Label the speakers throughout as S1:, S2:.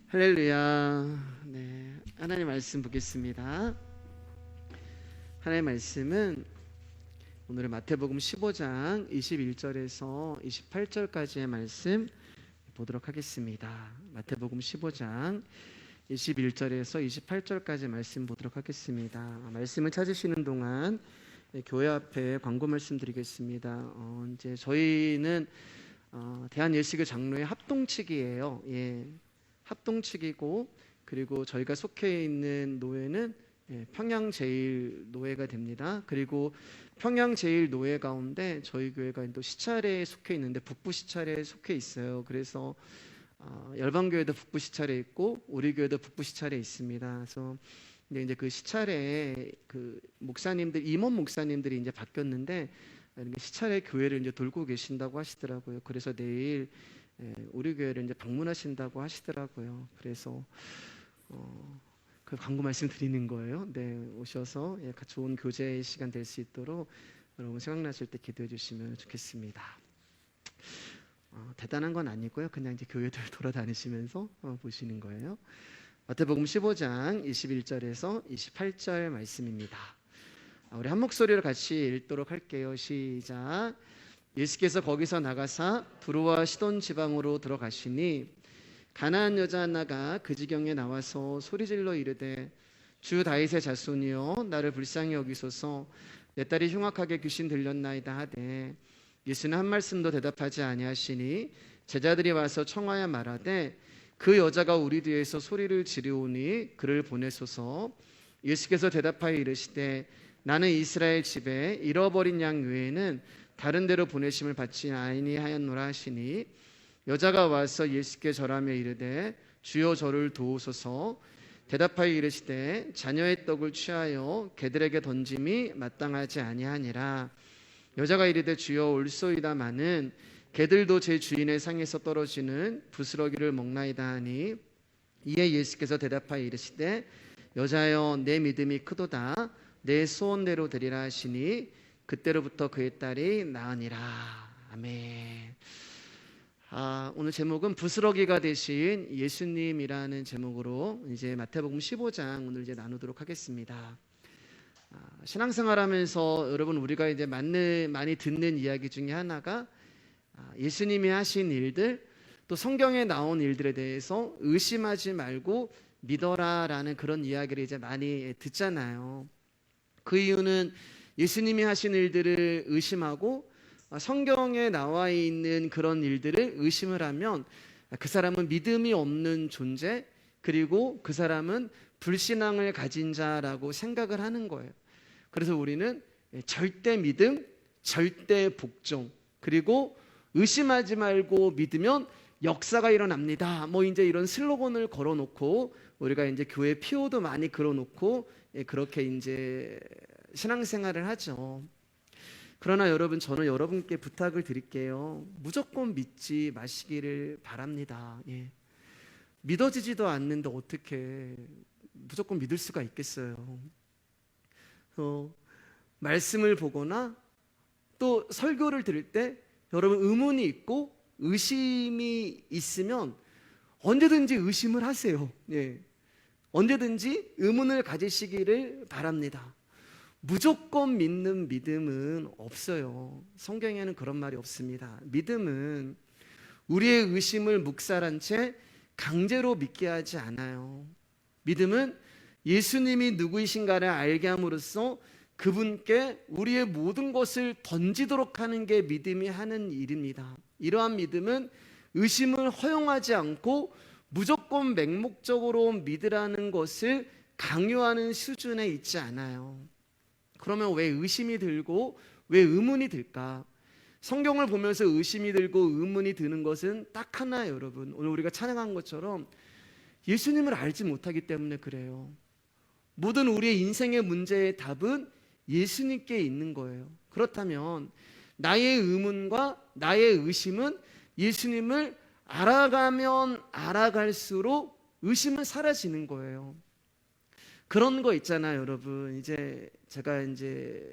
S1: 할렐루야. 네, 하나님 말씀 보겠습니다. 하나님 말씀은 오늘은 마태복음 15장 21절에서 28절까지의 말씀 보도록 하겠습니다. 마태복음 15장 21절에서 28절까지 말씀 보도록 하겠습니다. 말씀을 찾으시는 동안 교회 앞에 광고 말씀드리겠습니다. 이제 저희는 대한예식의 장로의 합동측이에요. 합동측이고, 그리고 저희가 속해 있는 노회는 평양제일노회가 됩니다. 그리고 평양제일노회 가운데 저희 교회가 또 시찰에 속해 있는데 북부 시찰에 속해 있어요. 그래서 열방교회도 북부 시찰에 있고 우리 교회도 북부 시찰에 있습니다. 그래서 이제 그 시찰에 그 목사님들, 임원 목사님들이 이제 바뀌었는데 시찰에 교회를 이제 돌고 계신다고 하시더라고요. 그래서 내일 우리 교회를 이제 방문하신다고 하시더라고요. 그래서 그 광고 말씀 드리는 거예요. 네, 오셔서 좋은 교제 시간 될 수 있도록 여러분 생각나실 때 기도해 주시면 좋겠습니다. 대단한 건 아니고요. 그냥 이제 교회들 돌아다니시면서 보시는 거예요. 마태복음 15장 21절에서 28절 말씀입니다. 우리 한 목소리로 같이 읽도록 할게요. 시작. 예수께서 거기서 나가사 두로와 시돈 지방으로 들어가시니 가나안 여자 하나가 그 지경에 나와서 소리질러 이르되 주 다윗의 자손이여 나를 불쌍히 여기소서 내 딸이 흉악하게 귀신 들렸나이다 하되 예수는 한 말씀도 대답하지 아니하시니 제자들이 와서 청하여 말하되 그 여자가 우리 뒤에서 소리를 지르오니 그를 보내소서. 예수께서 대답하여 이르시되 나는 이스라엘 집에 잃어버린 양 외에는 다른 데로 보내심을 받지 아니하였노라 하시니 여자가 와서 예수께 절하며 이르되 주여 저를 도우소서. 대답하여 이르시되 자녀의 떡을 취하여 개들에게 던짐이 마땅하지 아니하니라. 여자가 이르되 주여 올소이다마는 개들도 제 주인의 상에서 떨어지는 부스러기를 먹나이다 하니 이에 예수께서 대답하여 이르시되 여자여 내 믿음이 크도다 내 소원대로 되리라 하시니 그때로부터 그의 딸이 나으니라. 아멘. 오늘 제목은 부스러기가 되신 예수님이라는 제목으로 이제 마태복음 15장 오늘 이제 나누도록 하겠습니다. 신앙생활하면서 여러분 우리가 이제 많이 듣는 이야기 중에 하나가 예수님이 하신 일들, 또 성경에 나온 일들에 대해서 의심하지 말고 믿어라라는 그런 이야기를 이제 많이 듣잖아요. 그 이유는 예수님이 하신 일들을 의심하고 성경에 나와 있는 그런 일들을 의심을 하면 그 사람은 믿음이 없는 존재, 그리고 그 사람은 불신앙을 가진 자라고 생각을 하는 거예요. 그래서 우리는 절대 믿음, 절대 복종, 그리고 의심하지 말고 믿으면 역사가 일어납니다. 뭐 이제 이런 슬로건을 걸어놓고 우리가 이제 교회 피오도 많이 걸어놓고 그렇게 이제 신앙생활을 하죠. 그러나 여러분, 저는 여러분께 부탁을 드릴게요. 무조건 믿지 마시기를 바랍니다. 믿어지지도 않는데 어떻게 무조건 믿을 수가 있겠어요. 말씀을 보거나 또 설교를 들을 때 여러분 의문이 있고 의심이 있으면 언제든지 의심을 하세요. 언제든지 의문을 가지시기를 바랍니다. 무조건 믿는 믿음은 없어요. 성경에는 그런 말이 없습니다. 믿음은 우리의 의심을 묵살한 채 강제로 믿게 하지 않아요. 믿음은 예수님이 누구이신가를 알게 함으로써 그분께 우리의 모든 것을 던지도록 하는 게 믿음이 하는 일입니다. 이러한 믿음은 의심을 허용하지 않고 무조건 맹목적으로 믿으라는 것을 강요하는 수준에 있지 않아요. 그러면 왜 의심이 들고 왜 의문이 들까? 성경을 보면서 의심이 들고 의문이 드는 것은 딱 하나예요, 여러분. 오늘 우리가 찬양한 것처럼 예수님을 알지 못하기 때문에 그래요. 모든 우리의 인생의 문제의 답은 예수님께 있는 거예요. 그렇다면 나의 의문과 나의 의심은 예수님을 알아가면 알아갈수록 의심은 사라지는 거예요. 그런 거 있잖아요, 여러분. 제가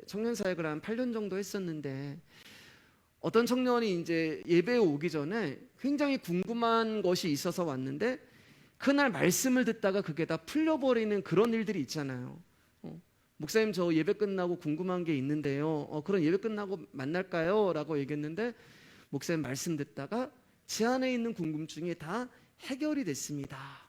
S1: 청년 사역을 한 8년 정도 했었는데 어떤 청년이 예배에 오기 전에 굉장히 궁금한 것이 있어서 왔는데 그날 말씀을 듣다가 그게 다 풀려버리는 그런 일들이 있잖아요. 목사님 저 예배 끝나고 궁금한 게 있는데요. 그럼 예배 끝나고 만날까요? 라고 얘기했는데 목사님 말씀 듣다가 제 안에 있는 궁금증이 다 해결이 됐습니다.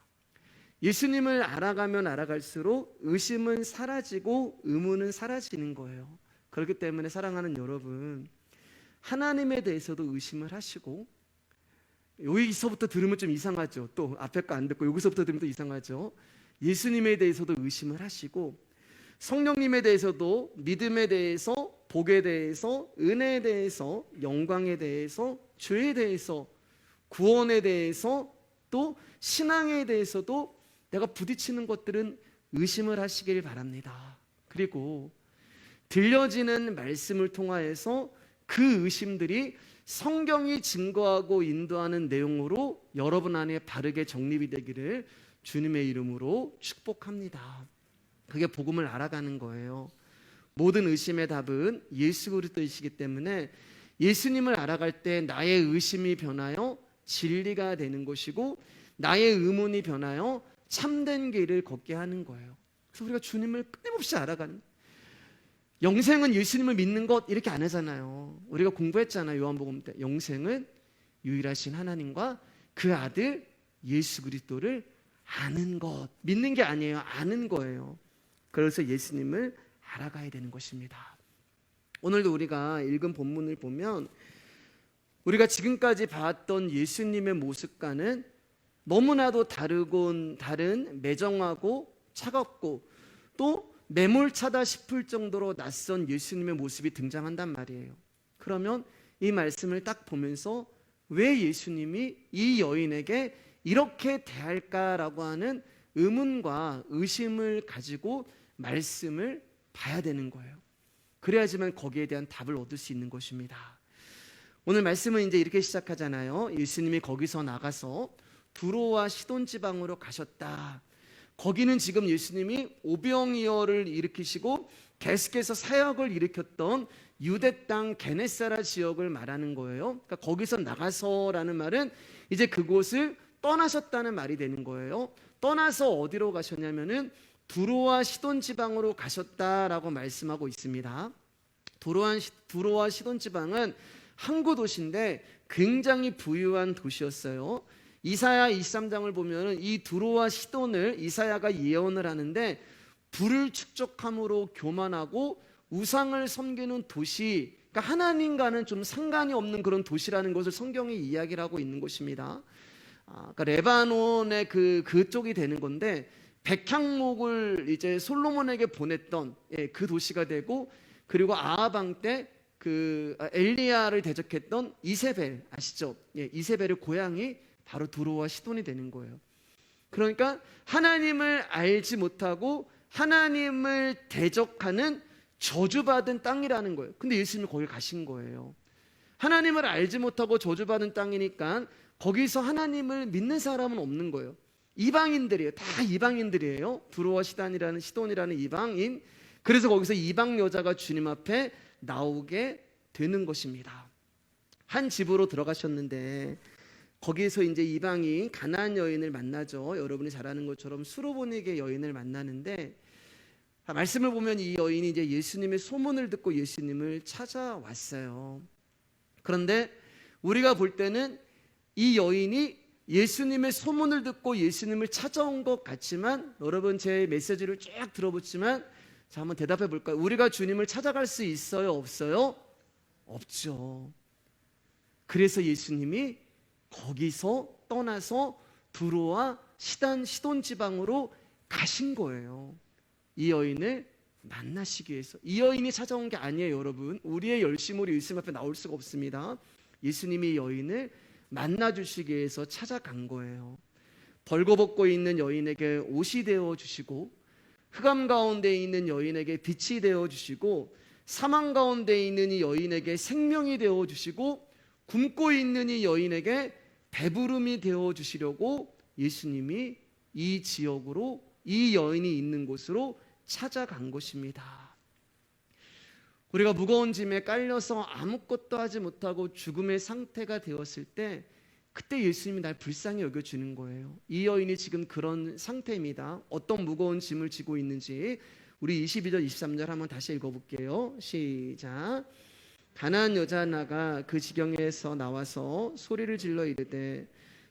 S1: 예수님을 알아가면 알아갈수록 의심은 사라지고 의문은 사라지는 거예요. 그렇기 때문에 사랑하는 여러분, 하나님에 대해서도 의심을 하시고, 여기서부터 들으면 좀 이상하죠. 또 앞에 거 안 듣고 여기서부터 들으면 또 이상하죠. 예수님에 대해서도 의심을 하시고, 성령님에 대해서도, 믿음에 대해서, 복에 대해서, 은혜에 대해서, 영광에 대해서, 죄에 대해서, 구원에 대해서, 또 신앙에 대해서도 내가 부딪히는 것들은 의심을 하시길 바랍니다. 그리고 들려지는 말씀을 통하여서 그 의심들이 성경이 증거하고 인도하는 내용으로 여러분 안에 바르게 정립이 되기를 주님의 이름으로 축복합니다. 그게 복음을 알아가는 거예요. 모든 의심의 답은 예수 그리스도이시기 때문에 예수님을 알아갈 때 나의 의심이 변하여 진리가 되는 것이고 나의 의문이 변하여 참된 길을 걷게 하는 거예요. 그래서 우리가 주님을 끊임없이 알아가는, 영생은 예수님을 믿는 것 이렇게 안 하잖아요. 우리가 공부했잖아요. 요한복음 때 영생은 유일하신 하나님과 그 아들 예수 그리스도를 아는 것, 믿는 게 아니에요. 아는 거예요. 그래서 예수님을 알아가야 되는 것입니다. 오늘도 우리가 읽은 본문을 보면 우리가 지금까지 봤던 예수님의 모습과는 너무나도 다른 매정하고 차갑고 또 매몰차다 싶을 정도로 낯선 예수님의 모습이 등장한단 말이에요. 그러면 이 말씀을 딱 보면서 왜 예수님이 이 여인에게 이렇게 대할까라고 하는 의문과 의심을 가지고 말씀을 봐야 되는 거예요. 그래야지만 거기에 대한 답을 얻을 수 있는 것입니다. 오늘 말씀은 이제 이렇게 시작하잖아요. 예수님이 거기서 나가서 두로와 시돈 지방으로 가셨다. 거기는 지금 예수님이 오병이어를 일으키시고 계속해서 사역을 일으켰던 유대 땅 게네사라 지역을 말하는 거예요. 그러니까 거기서 나가서라는 말은 이제 그곳을 떠나셨다는 말이 되는 거예요. 떠나서 어디로 가셨냐면은 두로와 시돈 지방으로 가셨다라고 말씀하고 있습니다. 두로와 시돈 지방은 항구 도시인데 굉장히 부유한 도시였어요. 이사야 23장을 보면 이 두로와 시돈을 이사야가 예언을 하는데 불을 축적함으로 교만하고 우상을 섬기는 도시, 그러니까 하나님과는 좀 상관이 없는 그런 도시라는 것을 성경이 이야기를 하고 있는 것입니다. 그러니까 레바논의 그쪽이 되는 건데 백향목을 이제 솔로몬에게 보냈던 그 도시가 되고, 그리고 아합 왕 때 엘리야를 대적했던 이세벨 아시죠? 이세벨의 고향이 바로 두로와 시돈이 되는 거예요. 그러니까 하나님을 알지 못하고 하나님을 대적하는 저주받은 땅이라는 거예요. 근데 예수님이 거기 가신 거예요. 하나님을 알지 못하고 저주받은 땅이니까 거기서 하나님을 믿는 사람은 없는 거예요. 이방인들이에요. 다 이방인들이에요. 두로와 시돈이라는 이방인. 그래서 거기서 이방 여자가 주님 앞에 나오게 되는 것입니다. 한 집으로 들어가셨는데 거기에서 이제 이방인 가나안 여인을 만나죠. 여러분이 잘 아는 것처럼 수로보니게 여인을 만나는데, 말씀을 보면 이 여인이 이제 예수님의 소문을 듣고 예수님을 찾아왔어요. 그런데 우리가 볼 때는 이 여인이 예수님의 소문을 듣고 예수님을 찾아온 것 같지만, 여러분 제 메시지를 쭉 들어보지만 자, 한번 대답해 볼까요? 우리가 주님을 찾아갈 수 있어요? 없어요? 없죠. 그래서 예수님이 거기서 떠나서 두로와 시돈 지방으로 가신 거예요. 이 여인을 만나시기 위해서. 이 여인이 찾아온 게 아니에요, 여러분. 우리의 열심으로 예수님 앞에 나올 수가 없습니다. 예수님이 이 여인을 만나주시기 위해서 찾아간 거예요. 벌거벗고 있는 여인에게 옷이 되어주시고, 흑암 가운데 있는 여인에게 빛이 되어주시고, 사망 가운데 있는 이 여인에게 생명이 되어주시고, 굶고 있는 이 여인에게 배부름이 되어주시려고 예수님이 이 지역으로, 이 여인이 있는 곳으로 찾아간 것입니다. 우리가 무거운 짐에 깔려서 아무것도 하지 못하고 죽음의 상태가 되었을 때 그때 예수님이 날 불쌍히 여겨주는 거예요. 이 여인이 지금 그런 상태입니다. 어떤 무거운 짐을 지고 있는지 우리 22절 23절 한번 다시 읽어볼게요. 시작. 가난한 여자 하나가 그 지경에서 나와서 소리를 질러 이르되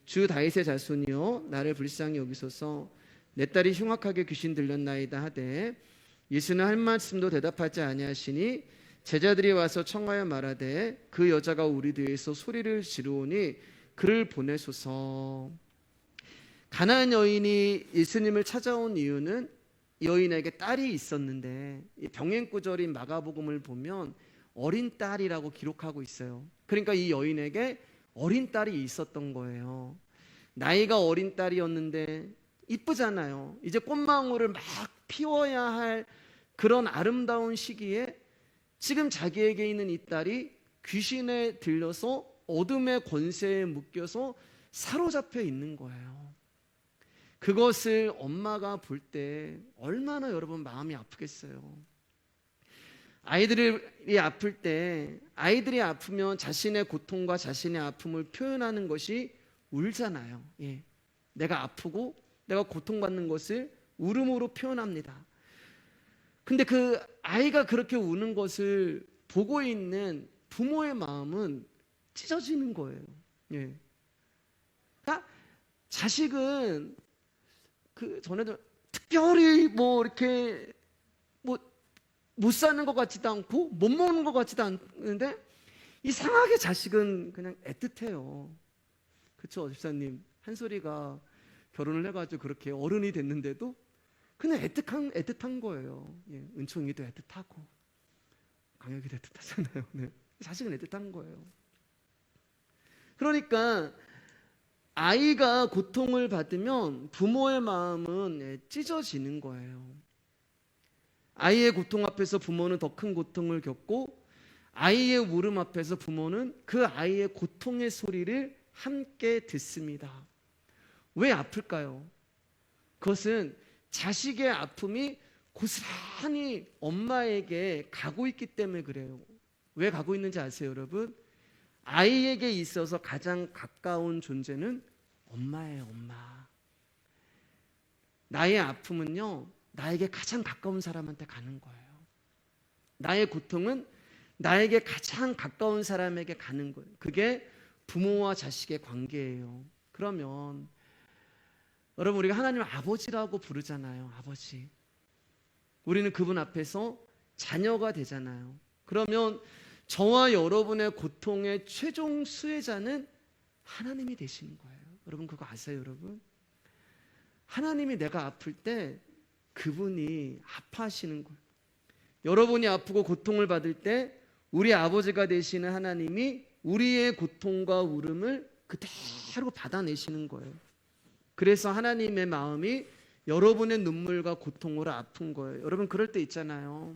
S1: 주 다윗의 자손이여 나를 불쌍히 여기소서 내 딸이 흉악하게 귀신 들렸나이다 하되 예수는 할 말씀도 대답하지 아니하시니 제자들이 와서 청하여 말하되 그 여자가 우리 뒤에서 소리를 지르오니 그를 보내소서. 가나안 여인이 예수님을 찾아온 이유는 여인에게 딸이 있었는데 병행 구절인 마가복음을 보면 어린 딸이라고 기록하고 있어요. 그러니까 이 여인에게 어린 딸이 있었던 거예요. 나이가 어린 딸이었는데 이쁘잖아요. 이제 꽃망울을 막 피워야 할 그런 아름다운 시기에 지금 자기에게 있는 이 딸이 귀신에 들려서 어둠의 권세에 묶여서 사로잡혀 있는 거예요. 그것을 엄마가 볼 때 얼마나 여러분 마음이 아프겠어요. 아이들이 아플 때 아이들이 아프면 자신의 고통과 자신의 아픔을 표현하는 것이 울잖아요. 예. 내가 아프고 내가 고통받는 것을 울음으로 표현합니다. 근데 그 아이가 그렇게 우는 것을 보고 있는 부모의 마음은 찢어지는 거예요. 예. 그러니까 자식은 그 전에도 특별히 뭐 이렇게 뭐 못 사는 것 같지도 않고 못 먹는 것 같지도 않은데 이상하게 자식은 그냥 애틋해요. 그렇죠, 집사님? 한솔이가 결혼을 해가지고 그렇게 어른이 됐는데도 그냥 애틋한 거예요. 예, 은총이도 애틋하고 강혁이도 애틋하잖아요. 네. 자식은 애틋한 거예요. 그러니까 아이가 고통을 받으면 부모의 마음은 찢어지는 거예요. 아이의 고통 앞에서 부모는 더 큰 고통을 겪고 아이의 울음 앞에서 부모는 그 아이의 고통의 소리를 함께 듣습니다. 왜 아플까요? 그것은 자식의 아픔이 고스란히 엄마에게 가고 있기 때문에 그래요. 왜 가고 있는지 아세요, 여러분? 아이에게 있어서 가장 가까운 존재는 엄마예요, 엄마. 나의 아픔은요, 나에게 가장 가까운 사람한테 가는 거예요. 나의 고통은 나에게 가장 가까운 사람에게 가는 거예요. 그게 부모와 자식의 관계예요. 그러면 여러분, 우리가 하나님을 아버지라고 부르잖아요. 아버지. 우리는 그분 앞에서 자녀가 되잖아요. 그러면 저와 여러분의 고통의 최종 수혜자는 하나님이 되시는 거예요. 여러분 그거 아세요, 여러분? 하나님이 내가 아플 때 그분이 아파하시는 거예요. 여러분이 아프고 고통을 받을 때 우리 아버지가 되시는 하나님이 우리의 고통과 울음을 그대로 받아내시는 거예요. 그래서 하나님의 마음이 여러분의 눈물과 고통으로 아픈 거예요. 여러분 그럴 때 있잖아요.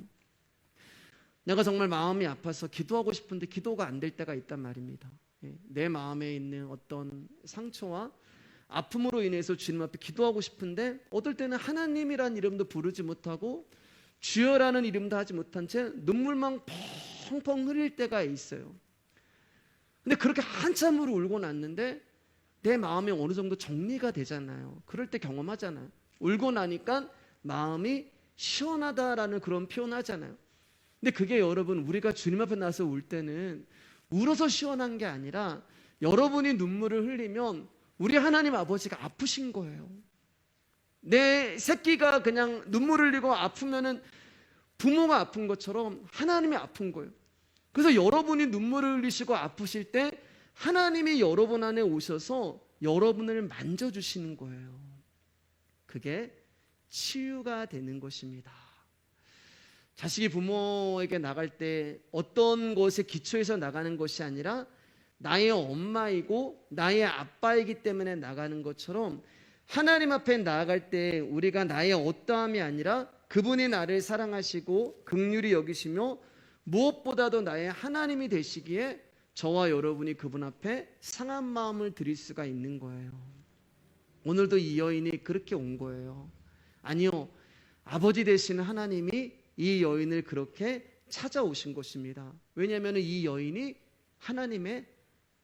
S1: 내가 정말 마음이 아파서 기도하고 싶은데 기도가 안 될 때가 있단 말입니다. 내 마음에 있는 어떤 상처와 아픔으로 인해서 주님 앞에 기도하고 싶은데 어떨 때는 하나님이란 이름도 부르지 못하고 주여라는 이름도 하지 못한 채 눈물만 펑펑 흘릴 때가 있어요. 근데 그렇게 한참으로 울고 났는데 내 마음이 어느 정도 정리가 되잖아요. 그럴 때 경험하잖아요. 울고 나니까 마음이 시원하다라는 그런 표현하잖아요. 근데 그게 여러분 우리가 주님 앞에 나서 울 때는 울어서 시원한 게 아니라 여러분이 눈물을 흘리면 우리 하나님 아버지가 아프신 거예요. 내 새끼가 그냥 눈물 흘리고 아프면은 부모가 아픈 것처럼 하나님이 아픈 거예요. 그래서 여러분이 눈물을 흘리시고 아프실 때 하나님이 여러분 안에 오셔서 여러분을 만져주시는 거예요. 그게 치유가 되는 것입니다. 자식이 부모에게 나갈 때 어떤 것에 기초해서 나가는 것이 아니라 나의 엄마이고 나의 아빠이기 때문에 나가는 것처럼 하나님 앞에 나아갈 때 우리가 나의 어떠함이 아니라 그분이 나를 사랑하시고 긍휼히 여기시며 무엇보다도 나의 하나님이 되시기에 저와 여러분이 그분 앞에 상한 마음을 드릴 수가 있는 거예요. 오늘도 이 여인이 그렇게 온 거예요. 아니요, 아버지 되시는 하나님이 이 여인을 그렇게 찾아오신 것입니다. 왜냐하면 이 여인이 하나님의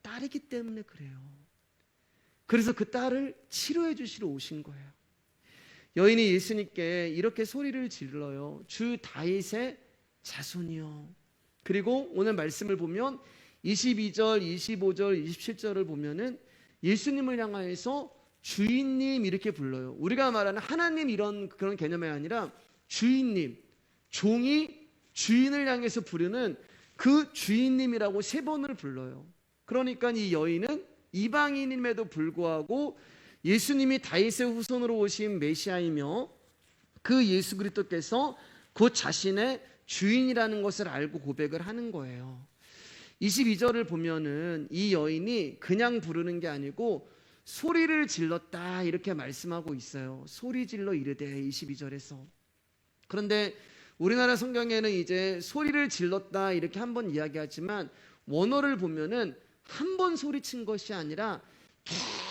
S1: 딸이기 때문에 그래요. 그래서 그 딸을 치료해 주시러 오신 거예요. 여인이 예수님께 이렇게 소리를 질러요. 주 다윗의 자손이요. 그리고 오늘 말씀을 보면 22절, 25절, 27절을 보면은 예수님을 향하여서 주인님 이렇게 불러요. 우리가 말하는 하나님 이런 그런 개념이 아니라 주인님, 종이 주인을 향해서 부르는 그 주인님이라고 3번을 불러요. 그러니까 이 여인은 이방인임에도 불구하고 예수님이 다윗의 후손으로 오신 메시아이며 그 예수 그리스도께서 곧 자신의 주인이라는 것을 알고 고백을 하는 거예요. 22절을 보면은 이 여인이 그냥 부르는 게 아니고 소리를 질렀다 이렇게 말씀하고 있어요. 소리 질러 이르되 22절에서. 그런데 우리나라 성경에는 이제 소리를 질렀다 이렇게 한번 이야기하지만 원어를 보면은 한 번 소리친 것이 아니라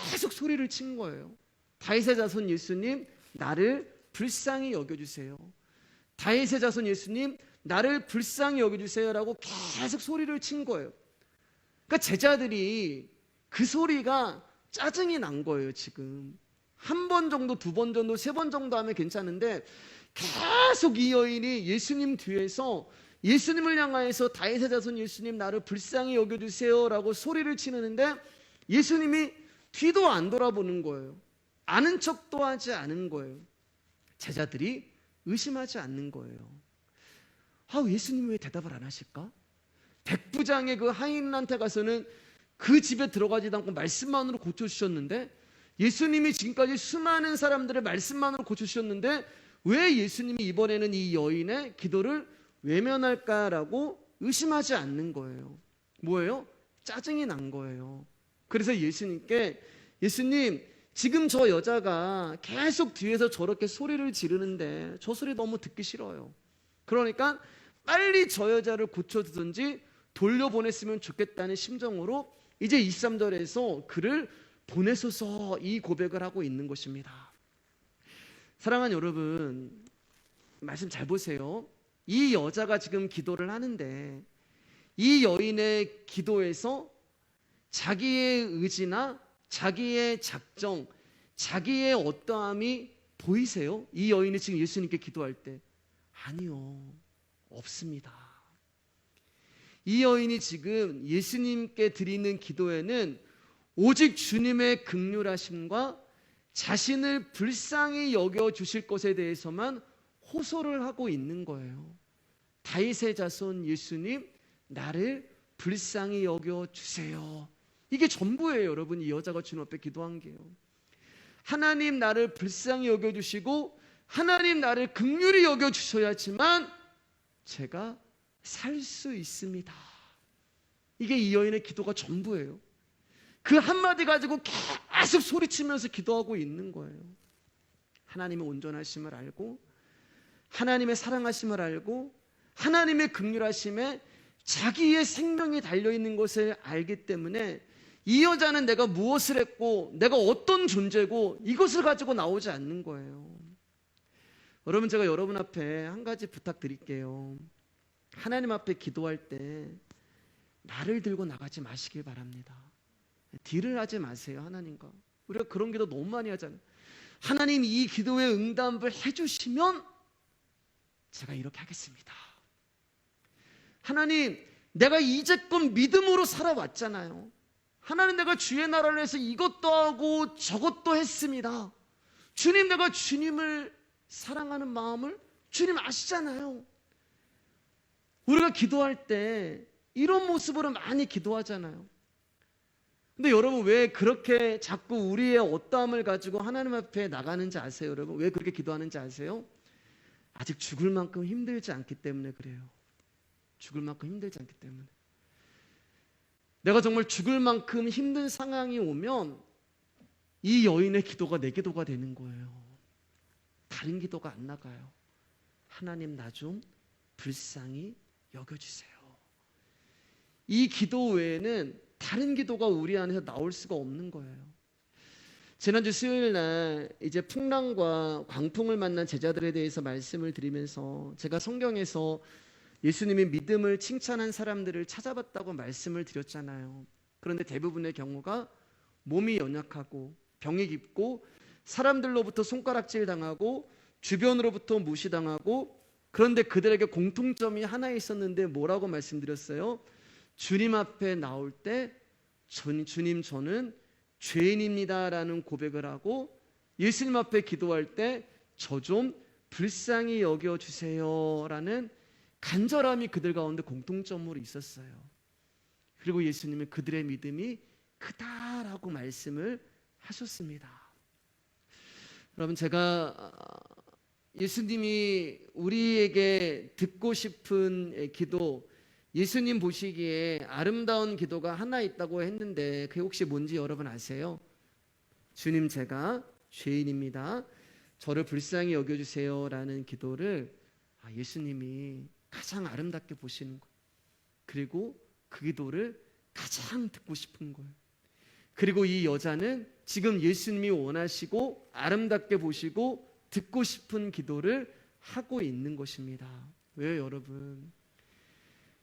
S1: 계속 소리를 친 거예요. 다윗의 자손 예수님 나를 불쌍히 여겨주세요. 다윗의 자손 예수님 나를 불쌍히 여겨주세요라고 계속 소리를 친 거예요. 그러니까 제자들이 그 소리가 짜증이 난 거예요. 지금 한 번 정도, 2번 정도, 3번 정도 하면 괜찮은데 계속 이 여인이 예수님 뒤에서 예수님을 향하여서 다윗의 자손 예수님 나를 불쌍히 여겨주세요라고 소리를 치는데 예수님이 뒤도 안 돌아보는 거예요. 아는 척도 하지 않은 거예요. 제자들이 의심하지 않는 거예요. 예수님이 왜 대답을 안 하실까? 백부장의 그 하인한테 가서는 그 집에 들어가지도 않고 말씀만으로 고쳐주셨는데 예수님이 지금까지 수많은 사람들의 말씀만으로 고쳐주셨는데 왜 예수님이 이번에는 이 여인의 기도를 외면할까라고 의심하지 않는 거예요. 뭐예요? 짜증이 난 거예요. 그래서 예수님께 예수님 지금 저 여자가 계속 뒤에서 저렇게 소리를 지르는데 저 소리 너무 듣기 싫어요. 그러니까 빨리 저 여자를 고쳐주든지 돌려보냈으면 좋겠다는 심정으로 이제 23절에서 그를 보내소서 이 고백을 하고 있는 것입니다. 사랑하는 여러분, 말씀 잘 보세요. 이 여자가 지금 기도를 하는데 이 여인의 기도에서 자기의 의지나 자기의 작정, 자기의 어떠함이 보이세요? 이 여인이 지금 예수님께 기도할 때 아니요, 없습니다. 이 여인이 지금 예수님께 드리는 기도에는 오직 주님의 긍휼하심과 자신을 불쌍히 여겨주실 것에 대해서만 호소를 하고 있는 거예요. 다윗의 자손 예수님 나를 불쌍히 여겨주세요. 이게 전부예요. 여러분, 이 여자가 주님 앞에 기도한 게요. 하나님 나를 불쌍히 여겨주시고 하나님 나를 긍휼히 여겨주셔야지만 제가 살 수 있습니다. 이게 이 여인의 기도가 전부예요. 그 한마디 가지고 계속 소리치면서 기도하고 있는 거예요. 하나님의 온전하심을 알고 하나님의 사랑하심을 알고 하나님의 긍휼하심에 자기의 생명이 달려있는 것을 알기 때문에 이 여자는 내가 무엇을 했고 내가 어떤 존재고 이것을 가지고 나오지 않는 거예요. 여러분, 제가 여러분 앞에 한 가지 부탁드릴게요. 하나님 앞에 기도할 때 나를 들고 나가지 마시길 바랍니다. 딜을 하지 마세요. 하나님과 우리가 그런 기도 너무 많이 하잖아요. 하나님 이 기도에 응답을 해주시면 제가 이렇게 하겠습니다. 하나님 내가 이제껏 믿음으로 살아왔잖아요. 하나님 내가 주의 나라를 위해서 이것도 하고 저것도 했습니다. 주님 내가 주님을 사랑하는 마음을 주님 아시잖아요. 우리가 기도할 때 이런 모습으로 많이 기도하잖아요. 근데 여러분 왜 그렇게 자꾸 우리의 어떠함을 가지고 하나님 앞에 나가는지 아세요? 여러분 왜 그렇게 기도하는지 아세요? 아직 죽을 만큼 힘들지 않기 때문에 그래요. 죽을 만큼 힘들지 않기 때문에. 내가 정말 죽을 만큼 힘든 상황이 오면 이 여인의 기도가 내 기도가 되는 거예요. 다른 기도가 안 나가요. 하나님 나 좀 불쌍히 여겨주세요. 이 기도 외에는 다른 기도가 우리 안에서 나올 수가 없는 거예요. 지난주 수요일 날 이제 풍랑과 광풍을 만난 제자들에 대해서 말씀을 드리면서 제가 성경에서 예수님이 믿음을 칭찬한 사람들을 찾아봤다고 말씀을 드렸잖아요. 그런데 대부분의 경우가 몸이 연약하고 병이 깊고 사람들로부터 손가락질 당하고 주변으로부터 무시당하고, 그런데 그들에게 공통점이 하나 있었는데 뭐라고 말씀드렸어요? 주님 앞에 나올 때 주님 저는 죄인입니다 라는 고백을 하고, 예수님 앞에 기도할 때 저 좀 불쌍히 여겨주세요 라는 간절함이 그들 가운데 공통점으로 있었어요. 그리고 예수님은 그들의 믿음이 크다라고 말씀을 하셨습니다. 여러분, 제가 예수님이 우리에게 듣고 싶은 기도, 예수님 보시기에 아름다운 기도가 하나 있다고 했는데 그게 혹시 뭔지 여러분 아세요? 주님 제가 죄인입니다, 저를 불쌍히 여겨주세요 라는 기도를 예수님이 가장 아름답게 보시는 거예요. 그리고 그 기도를 가장 듣고 싶은 거예요. 그리고 이 여자는 지금 예수님이 원하시고 아름답게 보시고 듣고 싶은 기도를 하고 있는 것입니다. 왜요, 여러분?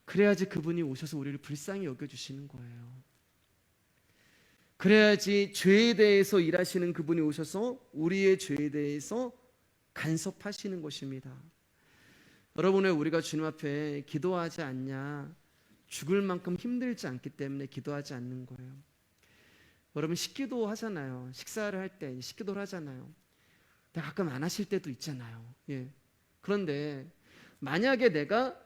S1: 그래야지 그분이 오셔서 우리를 불쌍히 여겨주시는 거예요. 그래야지 죄에 대해서 일하시는 그분이 오셔서 우리의 죄에 대해서 간섭하시는 것입니다. 여러분, 왜 우리가 주님 앞에 기도하지 않냐? 죽을 만큼 힘들지 않기 때문에 기도하지 않는 거예요. 여러분, 식기도 하잖아요. 식사를 할 때 식기도를 하잖아요. 근데 가끔 안 하실 때도 있잖아요. 예. 그런데 만약에 내가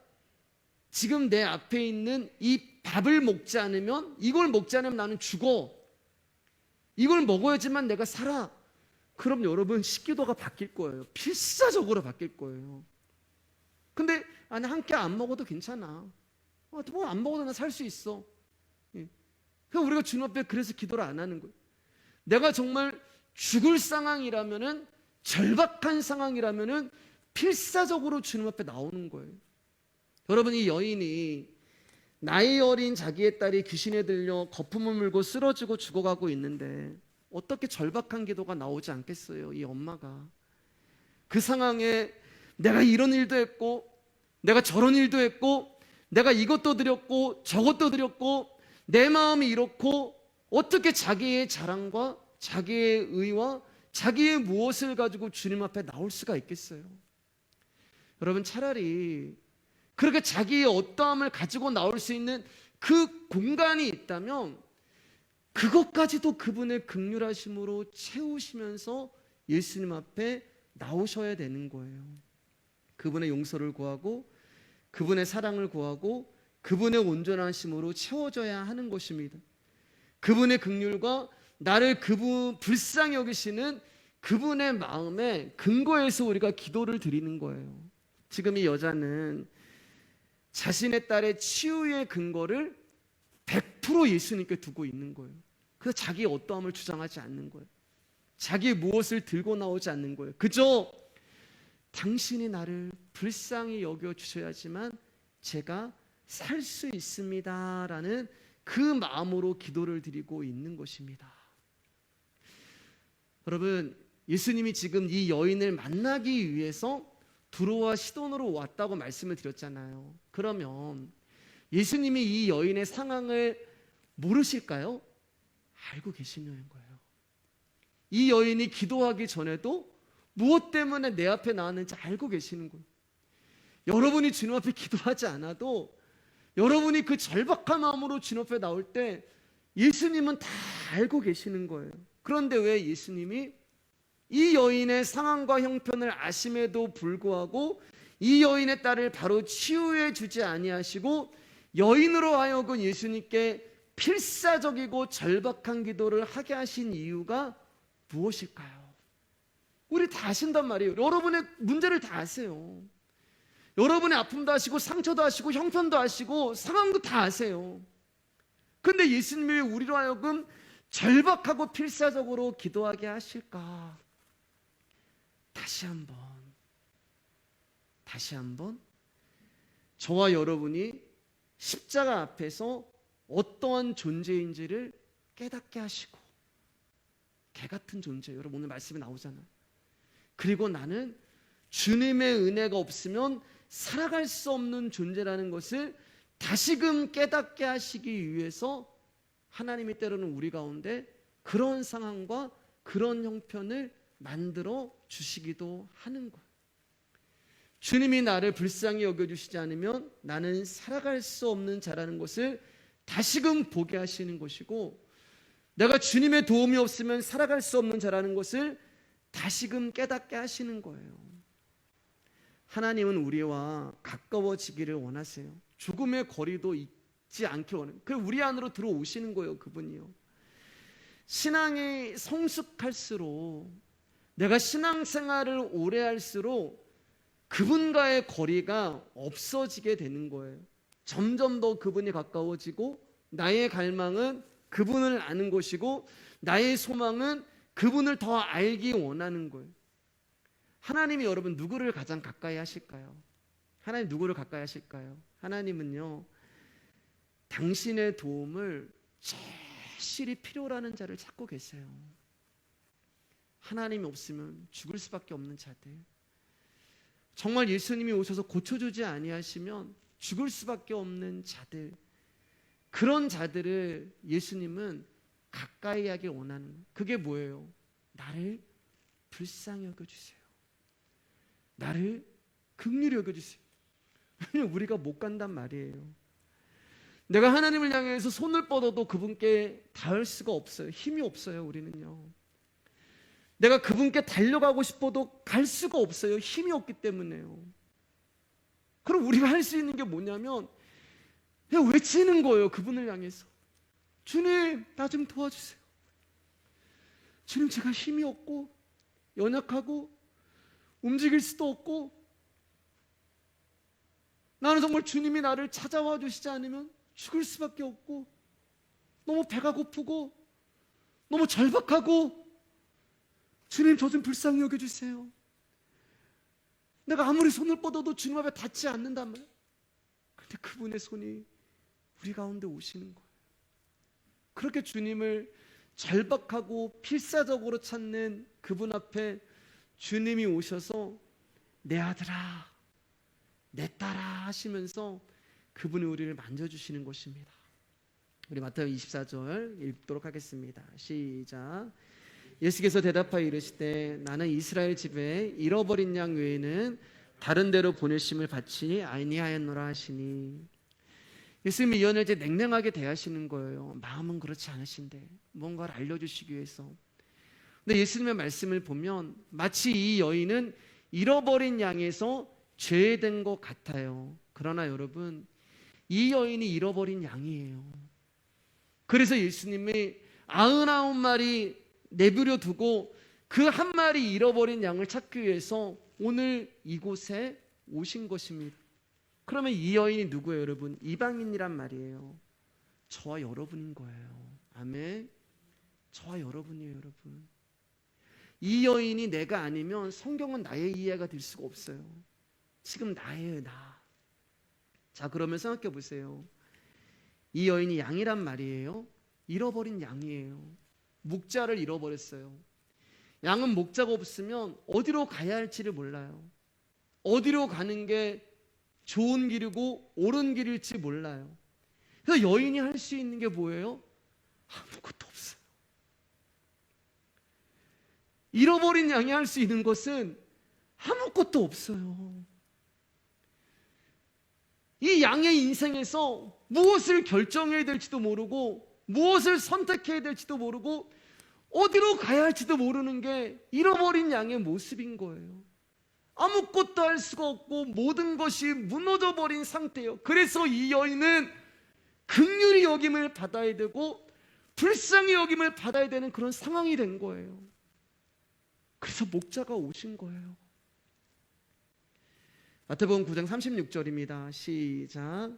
S1: 지금 내 앞에 있는 이 밥을 먹지 않으면, 이걸 먹지 않으면 나는 죽어, 이걸 먹어야지만 내가 살아, 그럼 여러분 식기도가 바뀔 거예요. 필사적으로 바뀔 거예요. 근데 아니, 한 끼 안 먹어도 괜찮아, 뭐 안 먹어도 나 살 수 있어. 예. 그러니까 우리가 주님 앞에 그래서 기도를 안 하는 거예요. 내가 정말 죽을 상황이라면은, 절박한 상황이라면은 필사적으로 주님 앞에 나오는 거예요. 여러분, 이 여인이 나이 어린 자기의 딸이 귀신에 들려 거품을 물고 쓰러지고 죽어가고 있는데 어떻게 절박한 기도가 나오지 않겠어요? 이 엄마가 그 상황에 내가 이런 일도 했고 내가 저런 일도 했고 내가 이것도 드렸고 저것도 드렸고 내 마음이 이렇고, 어떻게 자기의 자랑과 자기의 의와 자기의 무엇을 가지고 주님 앞에 나올 수가 있겠어요? 여러분, 차라리 그렇게 자기의 어떠함을 가지고 나올 수 있는 그 공간이 있다면 그것까지도 그분의 긍휼하심으로 채우시면서 예수님 앞에 나오셔야 되는 거예요. 그분의 용서를 구하고 그분의 사랑을 구하고 그분의 온전하심으로 채워져야 하는 것입니다. 그분의 긍휼과 나를 그분 불쌍히 여기시는 그분의 마음의 근거에서 우리가 기도를 드리는 거예요. 지금 이 여자는 자신의 딸의 치유의 근거를 100% 예수님께 두고 있는 거예요. 그래서 자기의 어떠함을 주장하지 않는 거예요. 자기의 무엇을 들고 나오지 않는 거예요. 그저 당신이 나를 불쌍히 여겨주셔야지만 제가 살 수 있습니다 라는 그 마음으로 기도를 드리고 있는 것입니다. 여러분, 예수님이 지금 이 여인을 만나기 위해서 두로와 시돈으로 왔다고 말씀을 드렸잖아요. 그러면 예수님이 이 여인의 상황을 모르실까요? 알고 계시는 거예요. 이 여인이 기도하기 전에도 무엇 때문에 내 앞에 나왔는지 알고 계시는 거예요. 여러분이 주님 앞에 기도하지 않아도 여러분이 그 절박한 마음으로 주님 앞에 나올 때 예수님은 다 알고 계시는 거예요. 그런데 왜 예수님이 이 여인의 상황과 형편을 아심에도 불구하고 이 여인의 딸을 바로 치유해 주지 아니하시고 여인으로 하여금 예수님께 필사적이고 절박한 기도를 하게 하신 이유가 무엇일까요? 우리 다 아신단 말이에요. 여러분의 문제를 다 아세요. 여러분의 아픔도 아시고 상처도 아시고 형편도 아시고 상황도 다 아세요. 근데 예수님이 왜 우리로 하여금 절박하고 필사적으로 기도하게 하실까? 다시 한번 저와 여러분이 십자가 앞에서 어떠한 존재인지를 깨닫게 하시고, 개 같은 존재, 여러분 오늘 말씀에 나오잖아요. 그리고 나는 주님의 은혜가 없으면 살아갈 수 없는 존재라는 것을 다시금 깨닫게 하시기 위해서 하나님이 때로는 우리 가운데 그런 상황과 그런 형편을 만들어 주시기도 하는 거예요. 주님이 나를 불쌍히 여겨주시지 않으면 나는 살아갈 수 없는 자라는 것을 다시금 보게 하시는 것이고, 내가 주님의 도움이 없으면 살아갈 수 없는 자라는 것을 다시금 깨닫게 하시는 거예요. 하나님은 우리와 가까워지기를 원하세요. 조금의 거리도 있지 않길 원해요. 그래서 우리 안으로 들어오시는 거예요. 그분이요. 신앙이 성숙할수록, 내가 신앙생활을 오래 할수록 그분과의 거리가 없어지게 되는 거예요. 점점 더 그분이 가까워지고, 나의 갈망은 그분을 아는 것이고, 나의 소망은 그분을 더 알기 원하는 거예요. 하나님이 여러분 누구를 가장 가까이 하실까요? 하나님 누구를 가까이 하실까요? 하나님은요, 당신의 도움을 절실히 필요로 하는 자를 찾고 계세요. 하나님이 없으면 죽을 수밖에 없는 자들, 정말 예수님이 오셔서 고쳐주지 아니하시면 죽을 수밖에 없는 자들, 그런 자들을 예수님은 가까이 하길 원하는 거예요. 그게 뭐예요? 나를 불쌍히 여겨주세요. 나를 긍휼히 여겨주세요. 왜냐면 우리가 못 간단 말이에요. 내가 하나님을 향해서 손을 뻗어도 그분께 닿을 수가 없어요. 힘이 없어요. 우리는요. 내가 그분께 달려가고 싶어도 갈 수가 없어요. 힘이 없기 때문에요. 그럼 우리가 할 수 있는 게 뭐냐면 그냥 외치는 거예요. 그분을 향해서. 주님, 나 좀 도와주세요. 주님, 제가 힘이 없고 연약하고 움직일 수도 없고, 나는 정말 주님이 나를 찾아와 주시지 않으면 죽을 수밖에 없고, 너무 배가 고프고 너무 절박하고, 주님 저 좀 불쌍히 여겨주세요. 내가 아무리 손을 뻗어도 주님 앞에 닿지 않는단 말이에요. 그런데 그분의 손이 우리 가운데 오시는 거예요. 그렇게 주님을 절박하고 필사적으로 찾는 그분 앞에 주님이 오셔서 내 아들아, 내 딸아 하시면서 그분이 우리를 만져주시는 것입니다. 우리 마태복음 24절 읽도록 하겠습니다. 시작. 예수께서 대답하여 이르시되 나는 이스라엘 집에 잃어버린 양 외에는 다른 데로 보내심을 받지 아니하였노라 하시니, 예수님이 이 여인을 이제 냉랭하게 대하시는 거예요. 마음은 그렇지 않으신데 뭔가를 알려주시기 위해서. 근데 예수님의 말씀을 보면 마치 이 여인은 잃어버린 양에서 죄된 것 같아요. 그러나 여러분, 이 여인이 잃어버린 양이에요. 그래서 예수님이 99마리 내버려 두고 그 한 마리 잃어버린 양을 찾기 위해서 오늘 이곳에 오신 것입니다. 그러면 이 여인이 누구예요, 여러분? 이방인이란 말이에요. 저와 여러분인 거예요. 아멘. 저와 여러분이에요, 여러분. 이 여인이 내가 아니면 성경은 나의 이해가 될 수가 없어요. 지금 나예요, 나. 자, 그러면 생각해 보세요. 이 여인이 양이란 말이에요. 잃어버린 양이에요. 목자를 잃어버렸어요. 양은 목자가 없으면 어디로 가야 할지를 몰라요. 어디로 가는 게 좋은 길이고 옳은 길일지 몰라요. 그래서 여인이 할 수 있는 게 뭐예요? 아무것도 없어요. 잃어버린 양이 할 수 있는 것은 아무것도 없어요. 이 양의 인생에서 무엇을 결정해야 될지도 모르고, 무엇을 선택해야 될지도 모르고, 어디로 가야 할지도 모르는 게 잃어버린 양의 모습인 거예요. 아무것도 할 수가 없고 모든 것이 무너져 버린 상태예요. 그래서 이 여인은 긍휼히 여김을 받아야 되고 불쌍히 여김을 받아야 되는 그런 상황이 된 거예요. 그래서 목자가 오신 거예요. 마태복음 9장 36절입니다. 시작.